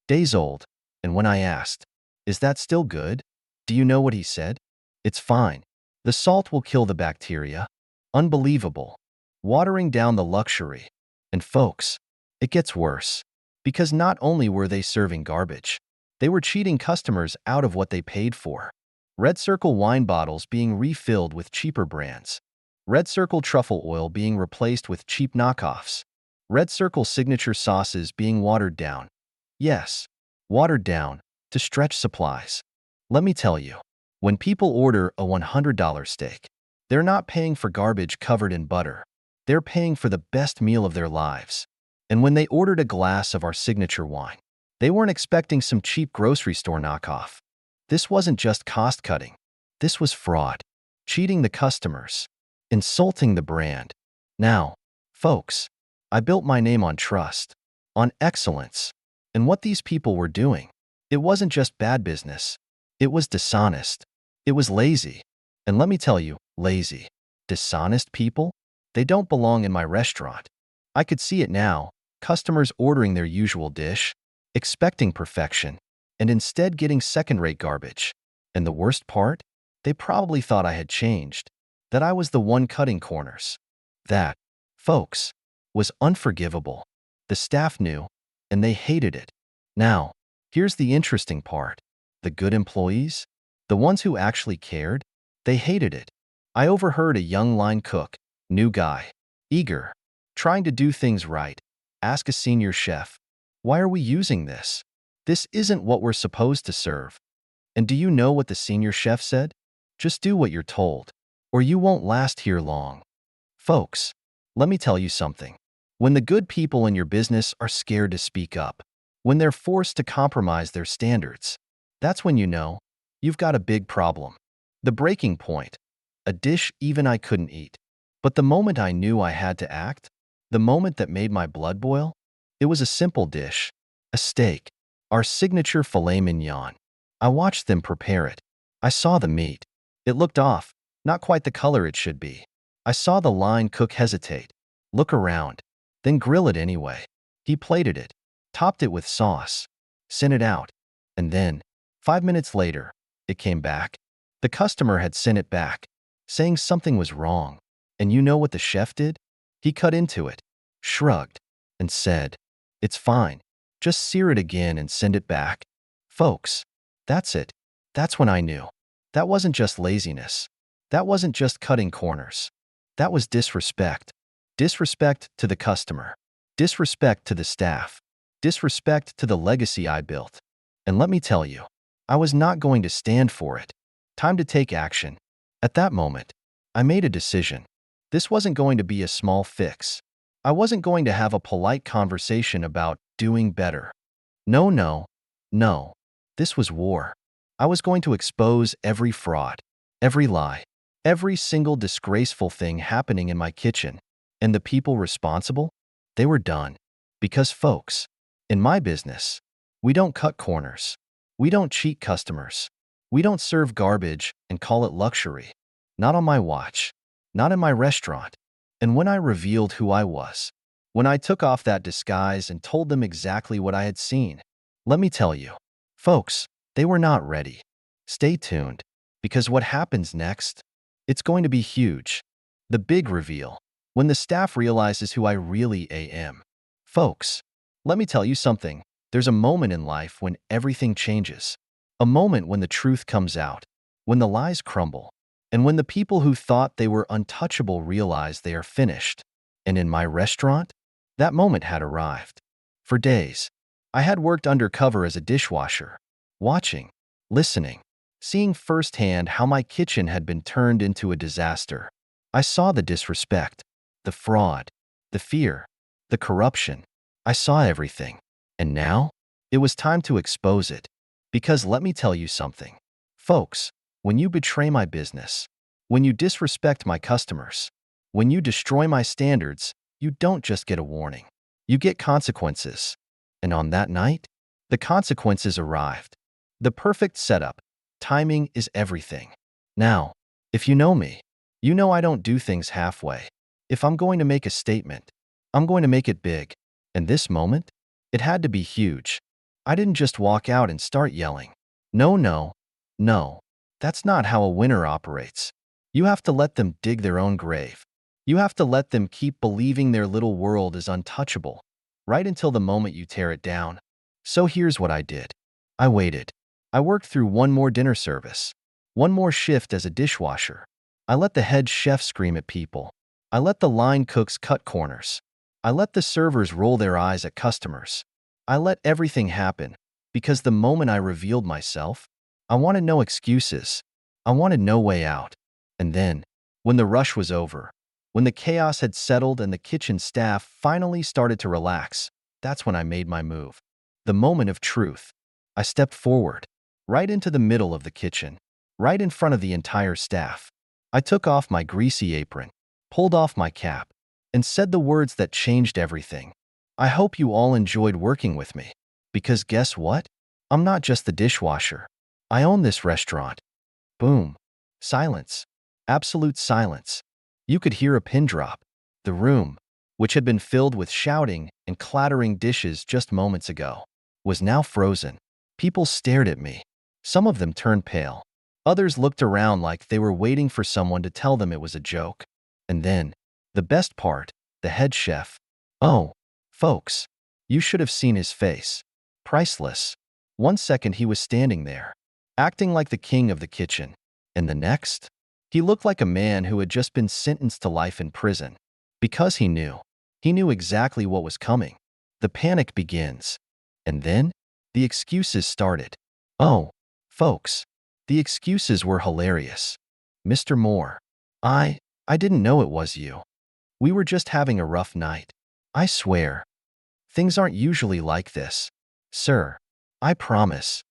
Days old. And when I asked, "Is that still good?" do you know what he said? "It's fine. The salt will kill the bacteria." Unbelievable. Watering down the luxury. And folks, it gets worse. Because not only were they serving garbage, they were cheating customers out of what they paid for. Red Circle wine bottles being refilled with cheaper brands. Red Circle truffle oil being replaced with cheap knockoffs. Red Circle signature sauces being watered down. Yes, watered down to stretch supplies. Let me tell you, when people order a $100 steak, they're not paying for garbage covered in butter. They're paying for the best meal of their lives. And when they ordered a glass of our signature wine, they weren't expecting some cheap grocery store knockoff. This wasn't just cost cutting. This was fraud, cheating the customers, insulting the brand. Now, folks, I built my name on trust, on excellence. And what these people were doing, it wasn't just bad business. It was dishonest. It was lazy. And let me tell you, lazy, dishonest people, they don't belong in my restaurant. I could see it now, customers ordering their usual dish, expecting perfection, and instead getting second-rate garbage. And the worst part? They probably thought I had changed, that I was the one cutting corners. That, folks, was unforgivable. The staff knew, and they hated it. Now, here's the interesting part. The good employees, the ones who actually cared, they hated it. I overheard a young line cook, new guy, eager, trying to do things right, ask a senior chef, "Why are we using this? This isn't what we're supposed to serve." And do you know what the senior chef said? "Just do what you're told, or you won't last here long." Folks, let me tell you something. When the good people in your business are scared to speak up, when they're forced to compromise their standards, that's when you know you've got a big problem. The breaking point, a dish even I couldn't eat. But the moment I knew I had to act, the moment that made my blood boil, it was a simple dish, a steak, our signature filet mignon. I watched them prepare it. I saw the meat. It looked off, not quite the color it should be. I saw the line cook hesitate, look around, then grill it anyway. He plated it, topped it with sauce, sent it out, and then, 5 minutes later, it came back. The customer had sent it back, saying something was wrong. And you know what the chef did? He cut into it, shrugged, and said, "It's fine. Just sear it again and send it back." Folks, that's it. That's when I knew. That wasn't just laziness. That wasn't just cutting corners. That was disrespect. Disrespect to the customer. Disrespect to the staff. Disrespect to the legacy I built. And let me tell you, I was not going to stand for it. Time to take action. At that moment, I made a decision. This wasn't going to be a small fix. I wasn't going to have a polite conversation about doing better. No, no, no. This was war. I was going to expose every fraud, every lie, every single disgraceful thing happening in my kitchen. And the people responsible? They were done. Because, folks, in my business, we don't cut corners. We don't cheat customers. We don't serve garbage and call it luxury. Not on my watch. Not in my restaurant. And when I revealed who I was, when I took off that disguise and told them exactly what I had seen, let me tell you, folks, they were not ready. Stay tuned, because what happens next, it's going to be huge. The big reveal, when the staff realizes who I really am. Folks, let me tell you something. There's a moment in life when everything changes. A moment when the truth comes out, when the lies crumble, and when the people who thought they were untouchable realize they are finished. And in my restaurant, that moment had arrived. For days, I had worked undercover as a dishwasher, watching, listening, seeing firsthand how my kitchen had been turned into a disaster. I saw the disrespect, the fraud, the fear, the corruption. I saw everything. And now, it was time to expose it. Because let me tell you something. Folks, when you betray my business, when you disrespect my customers, when you destroy my standards, you don't just get a warning. You get consequences. And on that night, the consequences arrived. The perfect setup. Timing is everything. Now, if you know me, you know I don't do things halfway. If I'm going to make a statement, I'm going to make it big. And this moment, it had to be huge. I didn't just walk out and start yelling. No, no, no. That's not how a winner operates. You have to let them dig their own grave. You have to let them keep believing their little world is untouchable, right until the moment you tear it down. So here's what I did. I waited. I worked through one more dinner service, one more shift as a dishwasher. I let the head chef scream at people. I let the line cooks cut corners. I let the servers roll their eyes at customers. I let everything happen because the moment I revealed myself, I wanted no excuses. I wanted no way out. And then, when the rush was over, when the chaos had settled and the kitchen staff finally started to relax, that's when I made my move. The moment of truth. I stepped forward, right into the middle of the kitchen, right in front of the entire staff. I took off my greasy apron, pulled off my cap, and said the words that changed everything. I hope you all enjoyed working with me. Because guess what? I'm not just the dishwasher. I own this restaurant. Boom. Silence. Absolute silence. You could hear a pin drop. The room, which had been filled with shouting and clattering dishes just moments ago, was now frozen. People stared at me. Some of them turned pale. Others looked around like they were waiting for someone to tell them it was a joke. And then, the best part, the head chef. Oh, folks, you should have seen his face. Priceless. One second he was standing there, acting like the king of the kitchen. And the next, he looked like a man who had just been sentenced to life in prison. Because he knew exactly what was coming. The panic begins. And then, the excuses started. Oh, folks, the excuses were hilarious. Mr. Moore, I didn't know it was you. We were just having a rough night. I swear. Things aren't usually like this. Sir, I promise.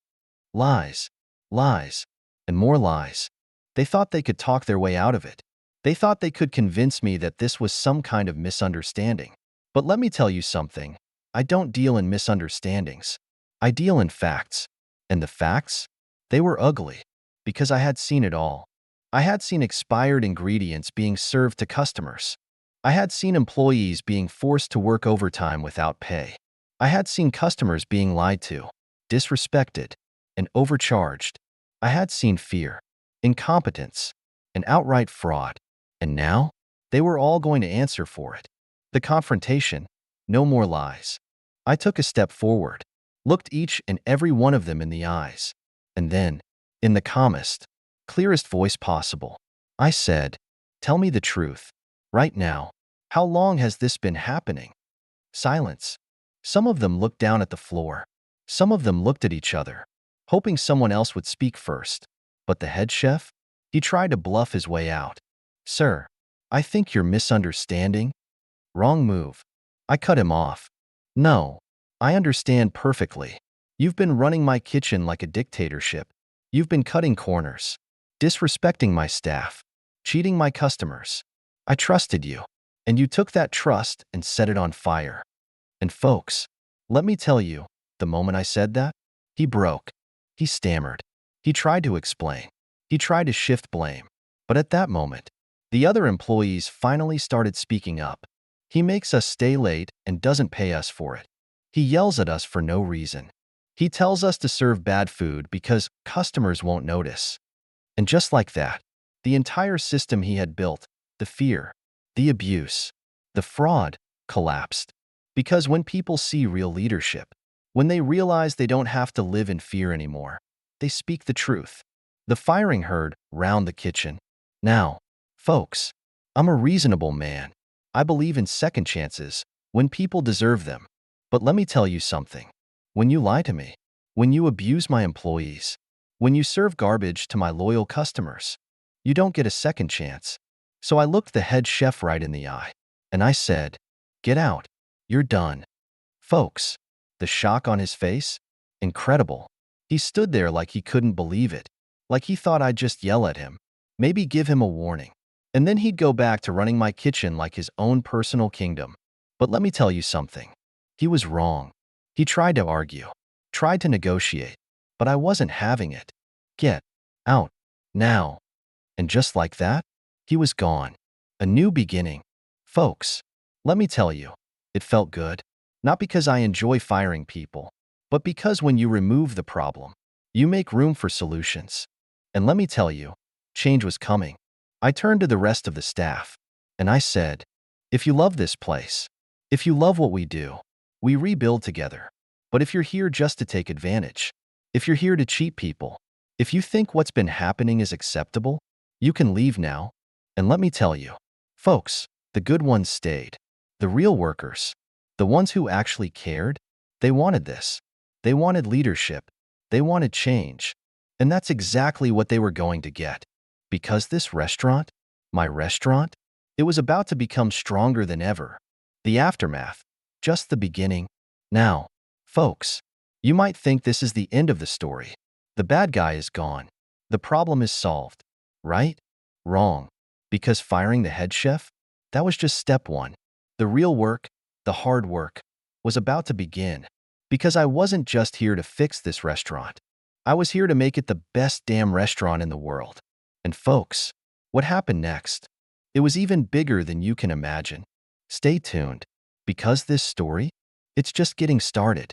Lies, lies, and more lies. They thought they could talk their way out of it. They thought they could convince me that this was some kind of misunderstanding. But let me tell you something. I don't deal in misunderstandings. I deal in facts. And the facts? They were ugly. Because I had seen it all. I had seen expired ingredients being served to customers. I had seen employees being forced to work overtime without pay. I had seen customers being lied to, disrespected, and overcharged. I had seen fear, incompetence, and outright fraud. And now, they were all going to answer for it. The confrontation, no more lies. I took a step forward, looked each and every one of them in the eyes, and then, in the calmest, clearest voice possible, I said, "Tell me the truth. Right now, how long has this been happening?" Silence. Some of them looked down at the floor. Some of them looked at each other, hoping someone else would speak first. But the head chef? He tried to bluff his way out. "Sir, I think you're misunderstanding." Wrong move. I cut him off. "No, I understand perfectly. You've been running my kitchen like a dictatorship. You've been cutting corners, disrespecting my staff, cheating my customers. I trusted you, and you took that trust and set it on fire." And folks, let me tell you, the moment I said that, he broke. He stammered. He tried to explain. He tried to shift blame. But at that moment, the other employees finally started speaking up. "He makes us stay late and doesn't pay us for it. He yells at us for no reason. He tells us to serve bad food because customers won't notice." And just like that, the entire system he had built, the fear, the abuse, the fraud, collapsed. Because when people see real leadership, when they realize they don't have to live in fear anymore, they speak the truth. The firing heard round the kitchen. Now, folks, I'm a reasonable man. I believe in second chances when people deserve them. But let me tell you something. When you lie to me, when you abuse my employees, When you serve garbage to my loyal customers, you don't get a second chance. So I looked the head chef right in the eye, and I said, "Get out. You're done." Folks, the shock on his face? Incredible. He stood there like he couldn't believe it, like he thought I'd just yell at him, maybe give him a warning. And then he'd go back to running my kitchen like his own personal kingdom. But let me tell you something. He was wrong. He tried to argue, tried to negotiate, but I wasn't having it. "Get out now." And just like that, he was gone. A new beginning. Folks, let me tell you, it felt good. Not because I enjoy firing people, but because when you remove the problem, you make room for solutions. And let me tell you, change was coming. I turned to the rest of the staff, and I said, "If you love this place, if you love what we do, we rebuild together. But if you're here just to take advantage, if you're here to cheat people, if you think what's been happening is acceptable, you can leave now." And let me tell you, folks, the good ones stayed. The real workers, the ones who actually cared, they wanted this. They wanted leadership. They wanted change. And that's exactly what they were going to get. Because this restaurant, my restaurant, it was about to become stronger than ever. The aftermath, just the beginning. Now, folks, you might think this is the end of the story. The bad guy is gone. The problem is solved. Right? Wrong. Because firing the head chef, that was just step one. The real work, the hard work, was about to begin. Because I wasn't just here to fix this restaurant. I was here to make it the best damn restaurant in the world. And folks, what happened next? It was even bigger than you can imagine. Stay tuned, because this story, it's just getting started.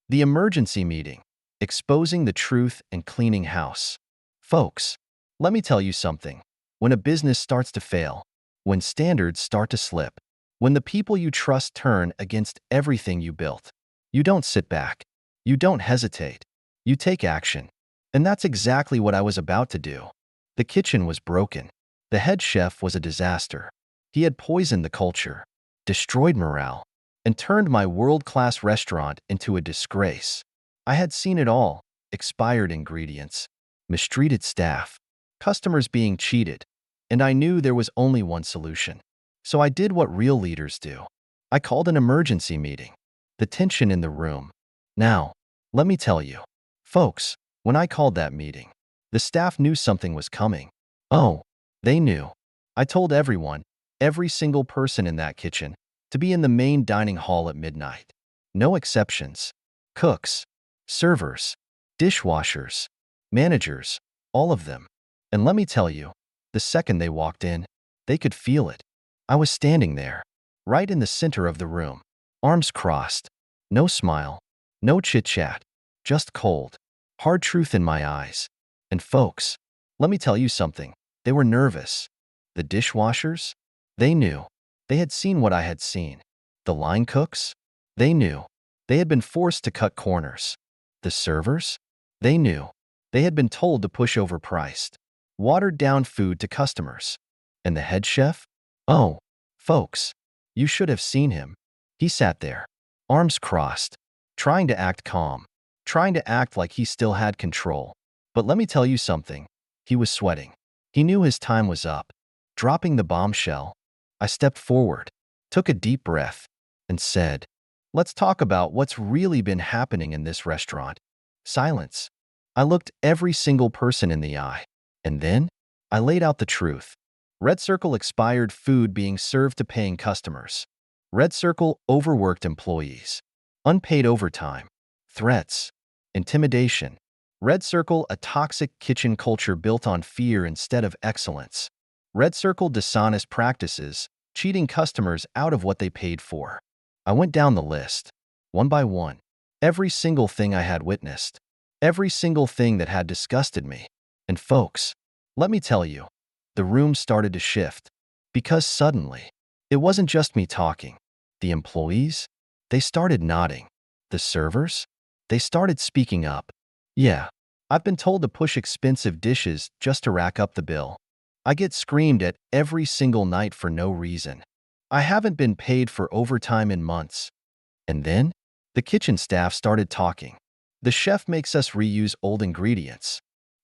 The emergency meeting, exposing the truth and cleaning house. Folks, let me tell you something. When a business starts to fail, when standards start to slip, when the people you trust turn against everything you built, you don't sit back. You don't hesitate. You take action. And that's exactly what I was about to do. The kitchen was broken. The head chef was a disaster. He had poisoned the culture, destroyed morale, and turned my world-class restaurant into a disgrace. I had seen it all: expired ingredients, mistreated staff, customers being cheated, and I knew there was only one solution. So I did what real leaders do. I called an emergency meeting. The tension in the room. Now, let me tell you, folks, when I called that meeting, the staff knew something was coming. Oh, they knew. I told everyone, every single person in that kitchen, to be in the main dining hall at midnight. No exceptions. Cooks, servers, dishwashers, managers, all of them. And let me tell you, the second they walked in, they could feel it. I was standing there, right in the center of the room, arms crossed, no smile, no chit-chat, just cold, hard truth in my eyes. And folks, let me tell you something. They were nervous. The dishwashers? They knew. They had seen what I had seen. The line cooks? They knew. They had been forced to cut corners. The servers? They knew. They had been told to push overpriced, watered-down food to customers. And the head chef? Oh, folks, you should have seen him. He sat there, arms crossed, trying to act calm, trying to act like he still had control. But let me tell you something. He was sweating. He knew his time was up. Dropping the bombshell, I stepped forward, took a deep breath, and said, "Let's talk about what's really been happening in this restaurant." Silence. I looked every single person in the eye, and then I laid out the truth. Red Circle expired food being served to paying customers. Red Circle overworked employees. Unpaid overtime. Threats. Intimidation. Red Circle a toxic kitchen culture built on fear instead of excellence. Red Circle dishonest practices, cheating customers out of what they paid for. I went down the list, one by one. Every single thing I had witnessed. Every single thing that had disgusted me. And folks, let me tell you, the room started to shift. Because suddenly, it wasn't just me talking. The employees, they started nodding. The servers, they started speaking up. "Yeah, I've been told to push expensive dishes just to rack up the bill. I get screamed at every single night for no reason. I haven't been paid for overtime in months." And then, the kitchen staff started talking. "The chef makes us reuse old ingredients.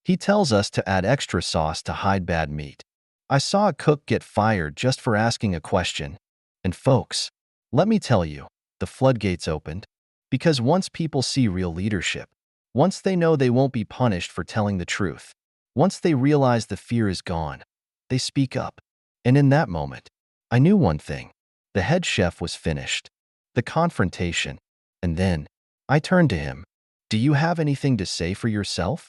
He tells us to add extra sauce to hide bad meat. I saw a cook get fired just for asking a question. And folks, let me tell you, the floodgates opened. Because once people see real leadership, once they know they won't be punished for telling the truth, once they realize the fear is gone, they speak up. And in that moment, I knew one thing. The head chef was finished. The confrontation. And then, I turned to him. Do you have anything to say for yourself?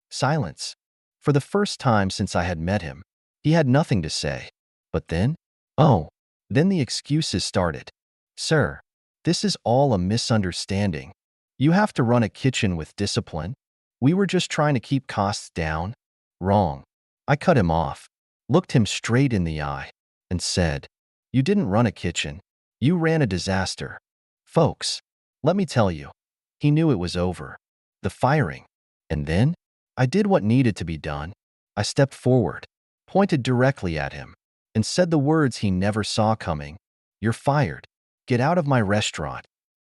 Silence. For the first time since I had met him, he had nothing to say. But then, oh, then the excuses started. Sir, this is all a misunderstanding. You have to run a kitchen with discipline. We were just trying to keep costs down. Wrong. I cut him off, looked him straight in the eye, and said, you didn't run a kitchen. You ran a disaster. Folks, let me tell you, he knew it was over. The firing. And then, I did what needed to be done. I stepped forward, pointed directly at him, and said the words he never saw coming. You're fired. Get out of my restaurant.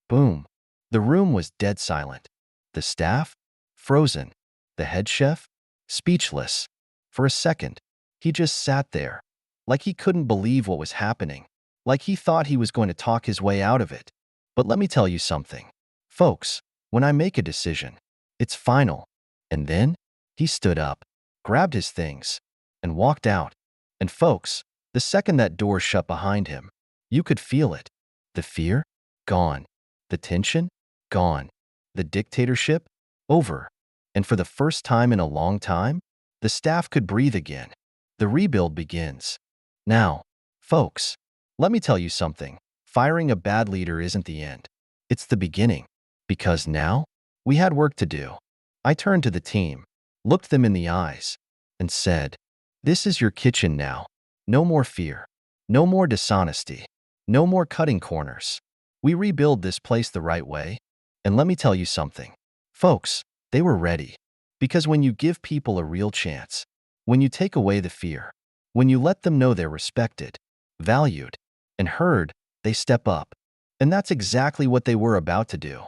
Boom. The room was dead silent. The staff? Frozen. The head chef? Speechless. For a second, he just sat there, like he couldn't believe what was happening, like he thought he was going to talk his way out of it. But let me tell you something. Folks, when I make a decision, it's final. And then, he stood up, grabbed his things, and walked out. And folks, the second that door shut behind him, you could feel it. The fear? Gone. The tension? Gone. The dictatorship? Over. And for the first time in a long time, the staff could breathe again. The rebuild begins. Now, folks, let me tell you something. Firing a bad leader isn't the end. It's the beginning. Because now, we had work to do. I turned to the team, looked them in the eyes, and said, this is your kitchen now. No more fear. No more dishonesty. No more cutting corners. We rebuild this place the right way. And let me tell you something. Folks, they were ready. Because when you give people a real chance, when you take away the fear, when you let them know they're respected, valued, and heard, they step up. And that's exactly what they were about to do.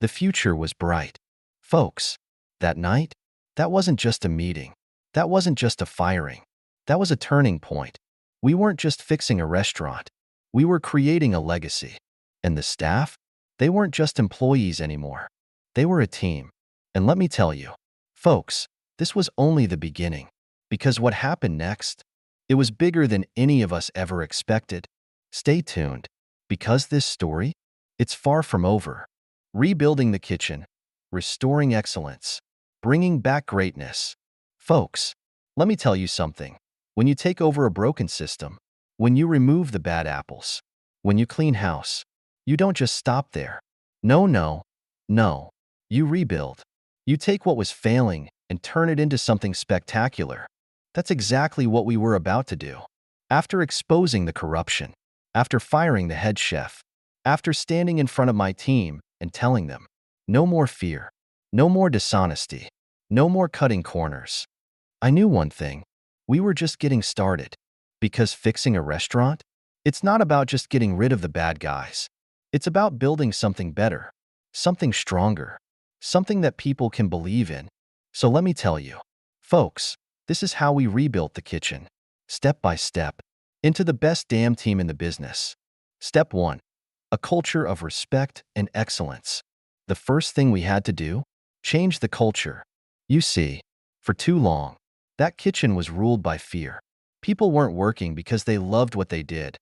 The future was bright. Folks, that night, that wasn't just a meeting. That wasn't just a firing. That was a turning point. We weren't just fixing a restaurant. We were creating a legacy. And the staff? They weren't just employees anymore. They were a team. And let me tell you, folks, this was only the beginning. Because what happened next? It was bigger than any of us ever expected. Stay tuned. Because this story, it's far from over. Rebuilding the kitchen, restoring excellence, bringing back greatness. Folks, let me tell you something. When you take over a broken system, when you remove the bad apples, when you clean house, you don't just stop there. No, no, no. You rebuild. You take what was failing and turn it into something spectacular. That's exactly what we were about to do. After exposing the corruption, after firing the head chef, after standing in front of my team and telling them, no more fear, no more dishonesty, no more cutting corners, I knew one thing. We were just getting started. Because fixing a restaurant? It's not about just getting rid of the bad guys. It's about building something better, something stronger, something that people can believe in. So let me tell you, folks, this is how we rebuilt the kitchen, step by step, into the best damn team in the business. Step 1. A culture of respect and excellence. The first thing we had to do? Change the culture. You see, for too long, that kitchen was ruled by fear. People weren't working because they loved what they did.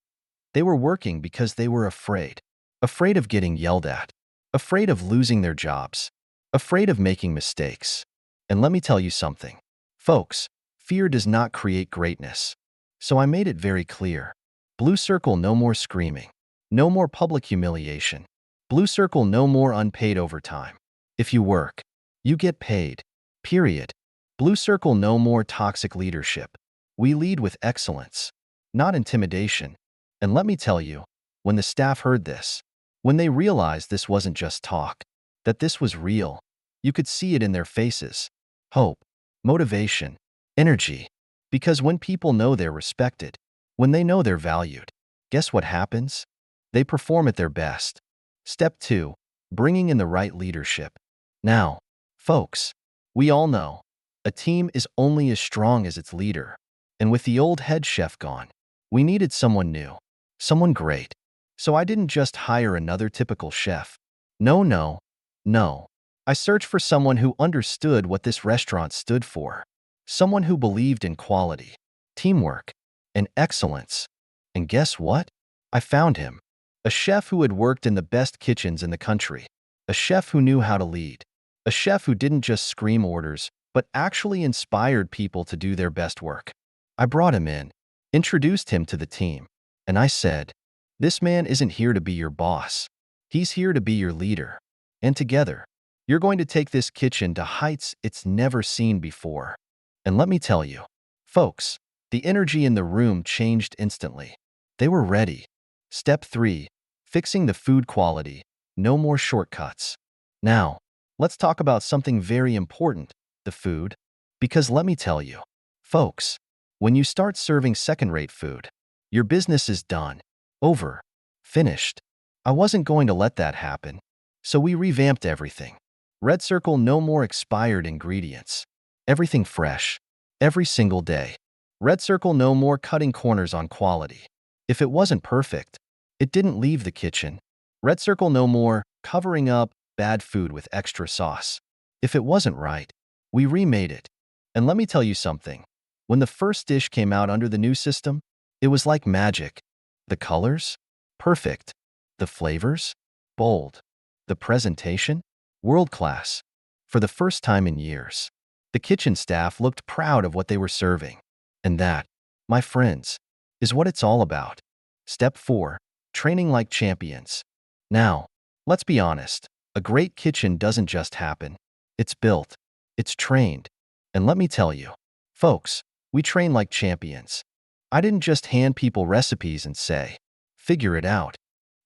They were working because they were afraid. Afraid of getting yelled at. Afraid of losing their jobs. Afraid of making mistakes. And let me tell you something. Folks, fear does not create greatness. So I made it very clear. Blue Circle, no more screaming. No more public humiliation. Blue Circle, no more unpaid overtime. If you work, you get paid. Period. Blue Circle, no more toxic leadership. We lead with excellence, not intimidation. And let me tell you, when the staff heard this, when they realized this wasn't just talk, that this was real, you could see it in their faces. Hope, motivation, energy. Because when people know they're respected, when they know they're valued, guess what happens? They perform at their best. Step 2. Bringing in the right leadership. Now, folks, we all know A team is only as strong as its leader. And with the old head chef gone, we needed someone new, someone great. So I didn't just hire another typical chef. No, no, no. I searched for someone who understood what this restaurant stood for. Someone who believed in quality, teamwork, and excellence. And guess what? I found him. A chef who had worked in the best kitchens in the country. A chef who knew how to lead. A chef who didn't just scream orders, but actually inspired people to do their best work. I brought him in, introduced him to the team, and I said, "This man isn't here to be your boss. He's here to be your leader. And together, you're going to take this kitchen to heights it's never seen before." And let me tell you, folks, the energy in the room changed instantly. They were ready. Step 3. Fixing the food quality. No more shortcuts. Now, let's talk about something very important, the food. Because let me tell you, folks, when you start serving second-rate food, your business is done. Over. Finished. I wasn't going to let that happen. So we revamped everything. Red Circle, no more expired ingredients. Everything fresh. Every single day. Red Circle, no more cutting corners on quality. If it wasn't perfect, it didn't leave the kitchen. Red Circle, no more covering up bad food with extra sauce. If it wasn't right, we remade it. And let me tell you something. When the first dish came out under the new system, it was like magic. The colors? Perfect. The flavors? Bold. The presentation? World class. For the first time in years, the kitchen staff looked proud of what they were serving. And that, my friends, is what it's all about. Step 4. Training like champions. Now, let's be honest. A great kitchen doesn't just happen. It's built. It's trained. And let me tell you, folks, we train like champions. I didn't just hand people recipes and say, "Figure it out."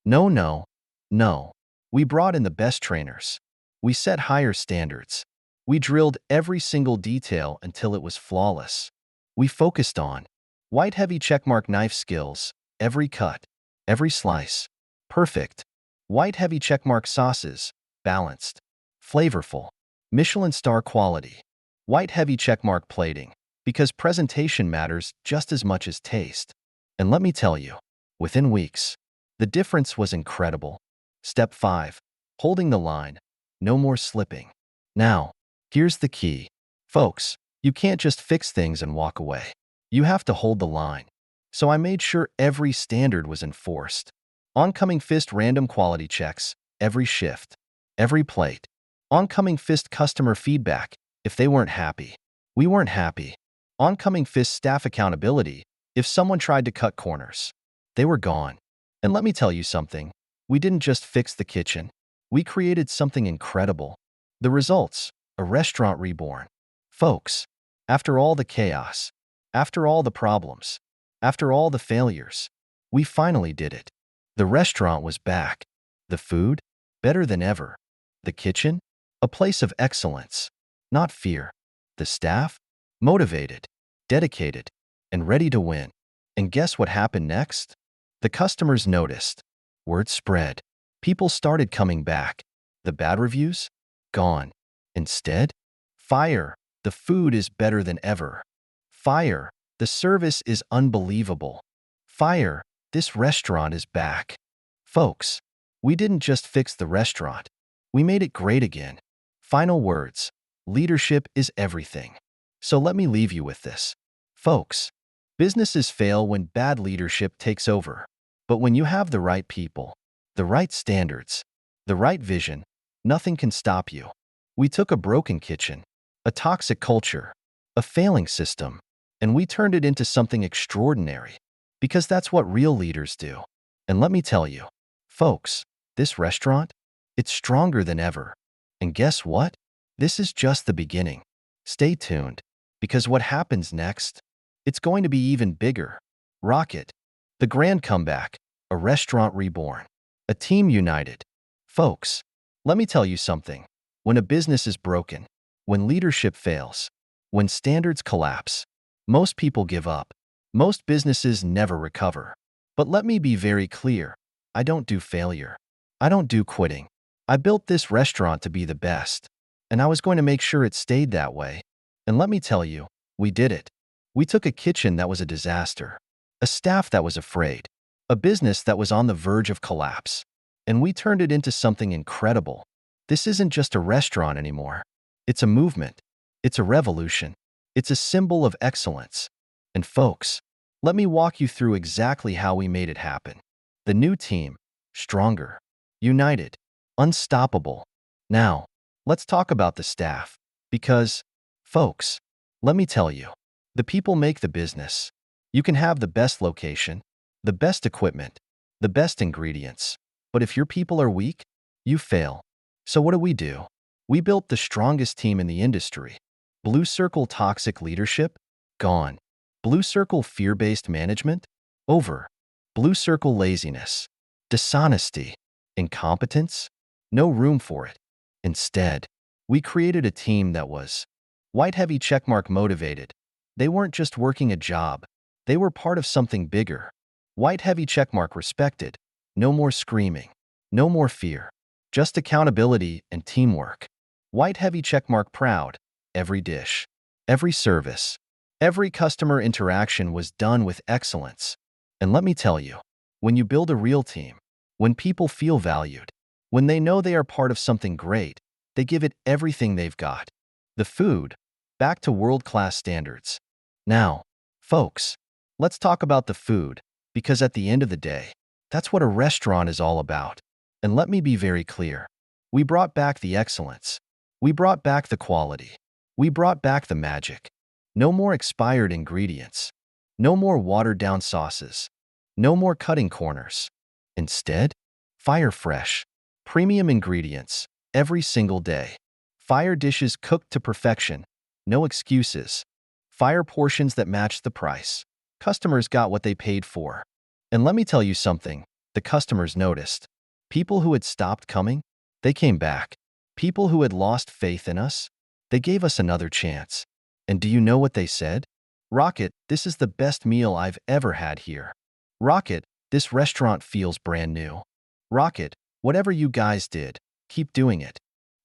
No, no, no. We brought in the best trainers. We set higher standards. We drilled every single detail until it was flawless. We focused on white heavy checkmark knife skills, every cut, every slice, perfect. White heavy checkmark sauces, balanced, flavorful, Michelin star quality. White heavy checkmark plating, because presentation matters just as much as taste. And let me tell you, within weeks, the difference was incredible. Step 5. Holding the line. No more slipping. Now, here's the key. Folks, you can't just fix things and walk away. You have to hold the line. So I made sure every standard was enforced. Oncoming fist random quality checks, every shift, every plate. Oncoming fist customer feedback, if they weren't happy. We weren't happy. Oncoming fist staff accountability, if someone tried to cut corners. They were gone. And let me tell you something. We didn't just fix the kitchen. We created something incredible. The results, a restaurant reborn. Folks, after all the chaos, after all the problems, after all the failures, we finally did it. The restaurant was back. The food, better than ever. The kitchen, a place of excellence, not fear. The staff, motivated, dedicated, and ready to win. And guess what happened next? The customers noticed. Word spread. People started coming back. The bad reviews? Gone. Instead, fire. The food is better than ever. Fire. The service is unbelievable. Fire. This restaurant is back. Folks, we didn't just fix the restaurant. We made it great again. Final words. Leadership is everything. So let me leave you with this. Folks, businesses fail when bad leadership takes over. But when you have the right people, the right standards, the right vision, nothing can stop you. We took a broken kitchen, a toxic culture, a failing system, and we turned it into something extraordinary. Because that's what real leaders do. And let me tell you, folks, this restaurant, it's stronger than ever. And guess what? This is just the beginning. Stay tuned, because what happens next, it's going to be even bigger. Rocket. The grand comeback. A restaurant reborn. A team united. Folks, let me tell you something. When a business is broken, when leadership fails, when standards collapse, most people give up. Most businesses never recover. But let me be very clear. I don't do failure. I don't do quitting. I built this restaurant to be the best. And I was going to make sure it stayed that way. And let me tell you, we did it. We took a kitchen that was a disaster, a staff that was afraid, a business that was on the verge of collapse, and we turned it into something incredible. This isn't just a restaurant anymore. It's a movement. It's a revolution. It's a symbol of excellence. And folks, let me walk you through exactly how we made it happen. The new team, stronger, united, unstoppable. Now, let's talk about the staff. Because, folks, let me tell you, the people make the business. You can have the best location, the best equipment, the best ingredients. But if your people are weak, you fail. So what do? We built the strongest team in the industry. Blue Circle toxic leadership? Gone. Blue Circle fear-based management? Over. Blue Circle laziness, dishonesty, incompetence? No room for it. Instead, we created a team that was white heavy checkmark motivated. They weren't just working a job. They were part of something bigger. White heavy checkmark respected. No more screaming. No more fear. Just accountability and teamwork. White heavy checkmark proud. Every dish, every service, every customer interaction was done with excellence. And let me tell you, when you build a real team, when people feel valued, when they know they are part of something great, they give it everything they've got. The food, back to world-class standards. Now, folks, let's talk about the food, because at the end of the day, that's what a restaurant is all about. And let me be very clear. We brought back the excellence. We brought back the quality. We brought back the magic. No more expired ingredients. No more watered-down sauces. No more cutting corners. Instead, fire fresh, premium ingredients, every single day. Fire dishes cooked to perfection. No excuses. Fire portions that matched the price. Customers got what they paid for. And let me tell you something, the customers noticed. People who had stopped coming, they came back. People who had lost faith in us, they gave us another chance. And do you know what they said? Rocket, this is the best meal I've ever had here. Rocket, this restaurant feels brand new. Rocket, whatever you guys did, keep doing it.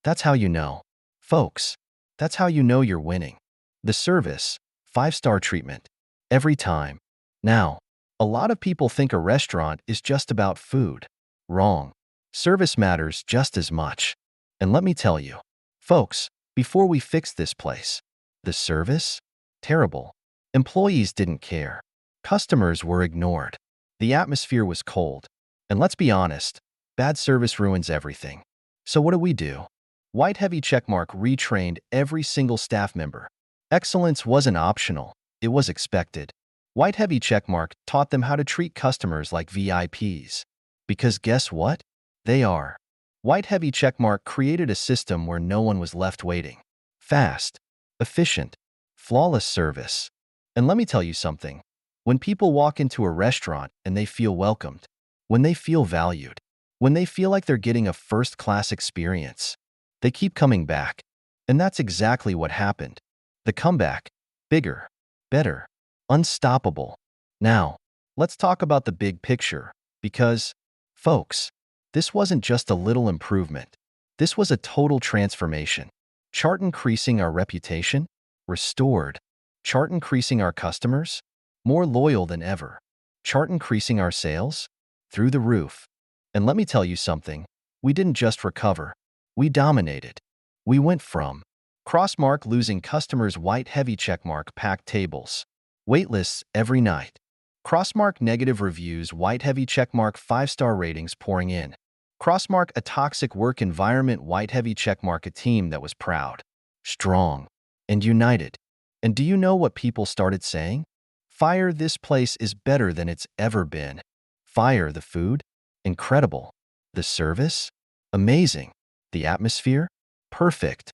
That's how you know. Folks, that's how you know you're winning. The service, 5-star treatment. Every time. Now, a lot of people think a restaurant is just about food. Wrong. Service matters just as much. And let me tell you, folks, before we fixed this place, the service? Terrible. Employees didn't care. Customers were ignored. The atmosphere was cold. And let's be honest, bad service ruins everything. So what do? White heavy checkmark retrained every single staff member. Excellence wasn't optional, it was expected. White heavy checkmark taught them how to treat customers like VIPs. Because guess what? They are. White heavy checkmark created a system where no one was left waiting. Fast, efficient, flawless service. And let me tell you something. When people walk into a restaurant and they feel welcomed, when they feel valued, when they feel like they're getting a first-class experience, they keep coming back. And that's exactly what happened. The comeback, bigger, better, unstoppable. Now, let's talk about the big picture, because, folks, this wasn't just a little improvement. This was a total transformation. Chart increasing our reputation, restored. Chart increasing our customers, more loyal than ever. Chart increasing our sales, through the roof. And let me tell you something, we didn't just recover, we dominated. We went from Crossmark losing customers white heavy checkmark packed tables, waitlists every night. Crossmark negative reviews white heavy checkmark 5-star ratings pouring in. Crossmark a toxic work environment white heavy checkmark a team that was proud, strong, and united. And do you know what people started saying? Fire, this place is better than it's ever been. Fire, the food? Incredible. The service? Amazing. The atmosphere? Perfect.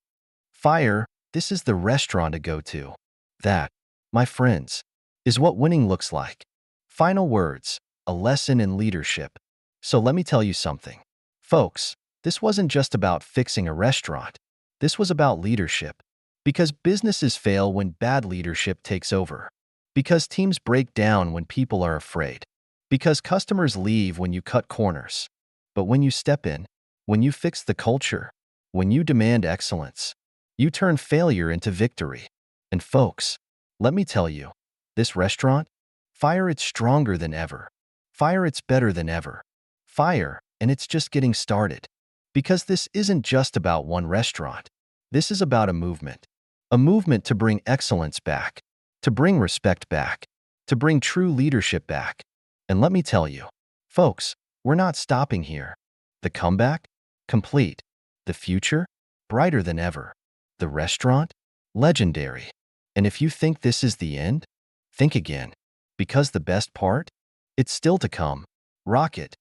Fire, this is the restaurant to go to. That, my friends, is what winning looks like. Final words, a lesson in leadership. So let me tell you something. Folks, this wasn't just about fixing a restaurant. This was about leadership. Because businesses fail when bad leadership takes over. Because teams break down when people are afraid. Because customers leave when you cut corners. But when you step in, when you fix the culture, when you demand excellence, you turn failure into victory. And folks, let me tell you, this restaurant, fire it's stronger than ever. Fire it's better than ever. Fire, and it's just getting started. Because this isn't just about one restaurant. This is about a movement. A movement to bring excellence back, to bring respect back, to bring true leadership back. And let me tell you, folks, we're not stopping here. The comeback? Complete. The future? Brighter than ever. The restaurant? Legendary. And if you think this is the end, think again. Because the best part? It's still to come. Rock it.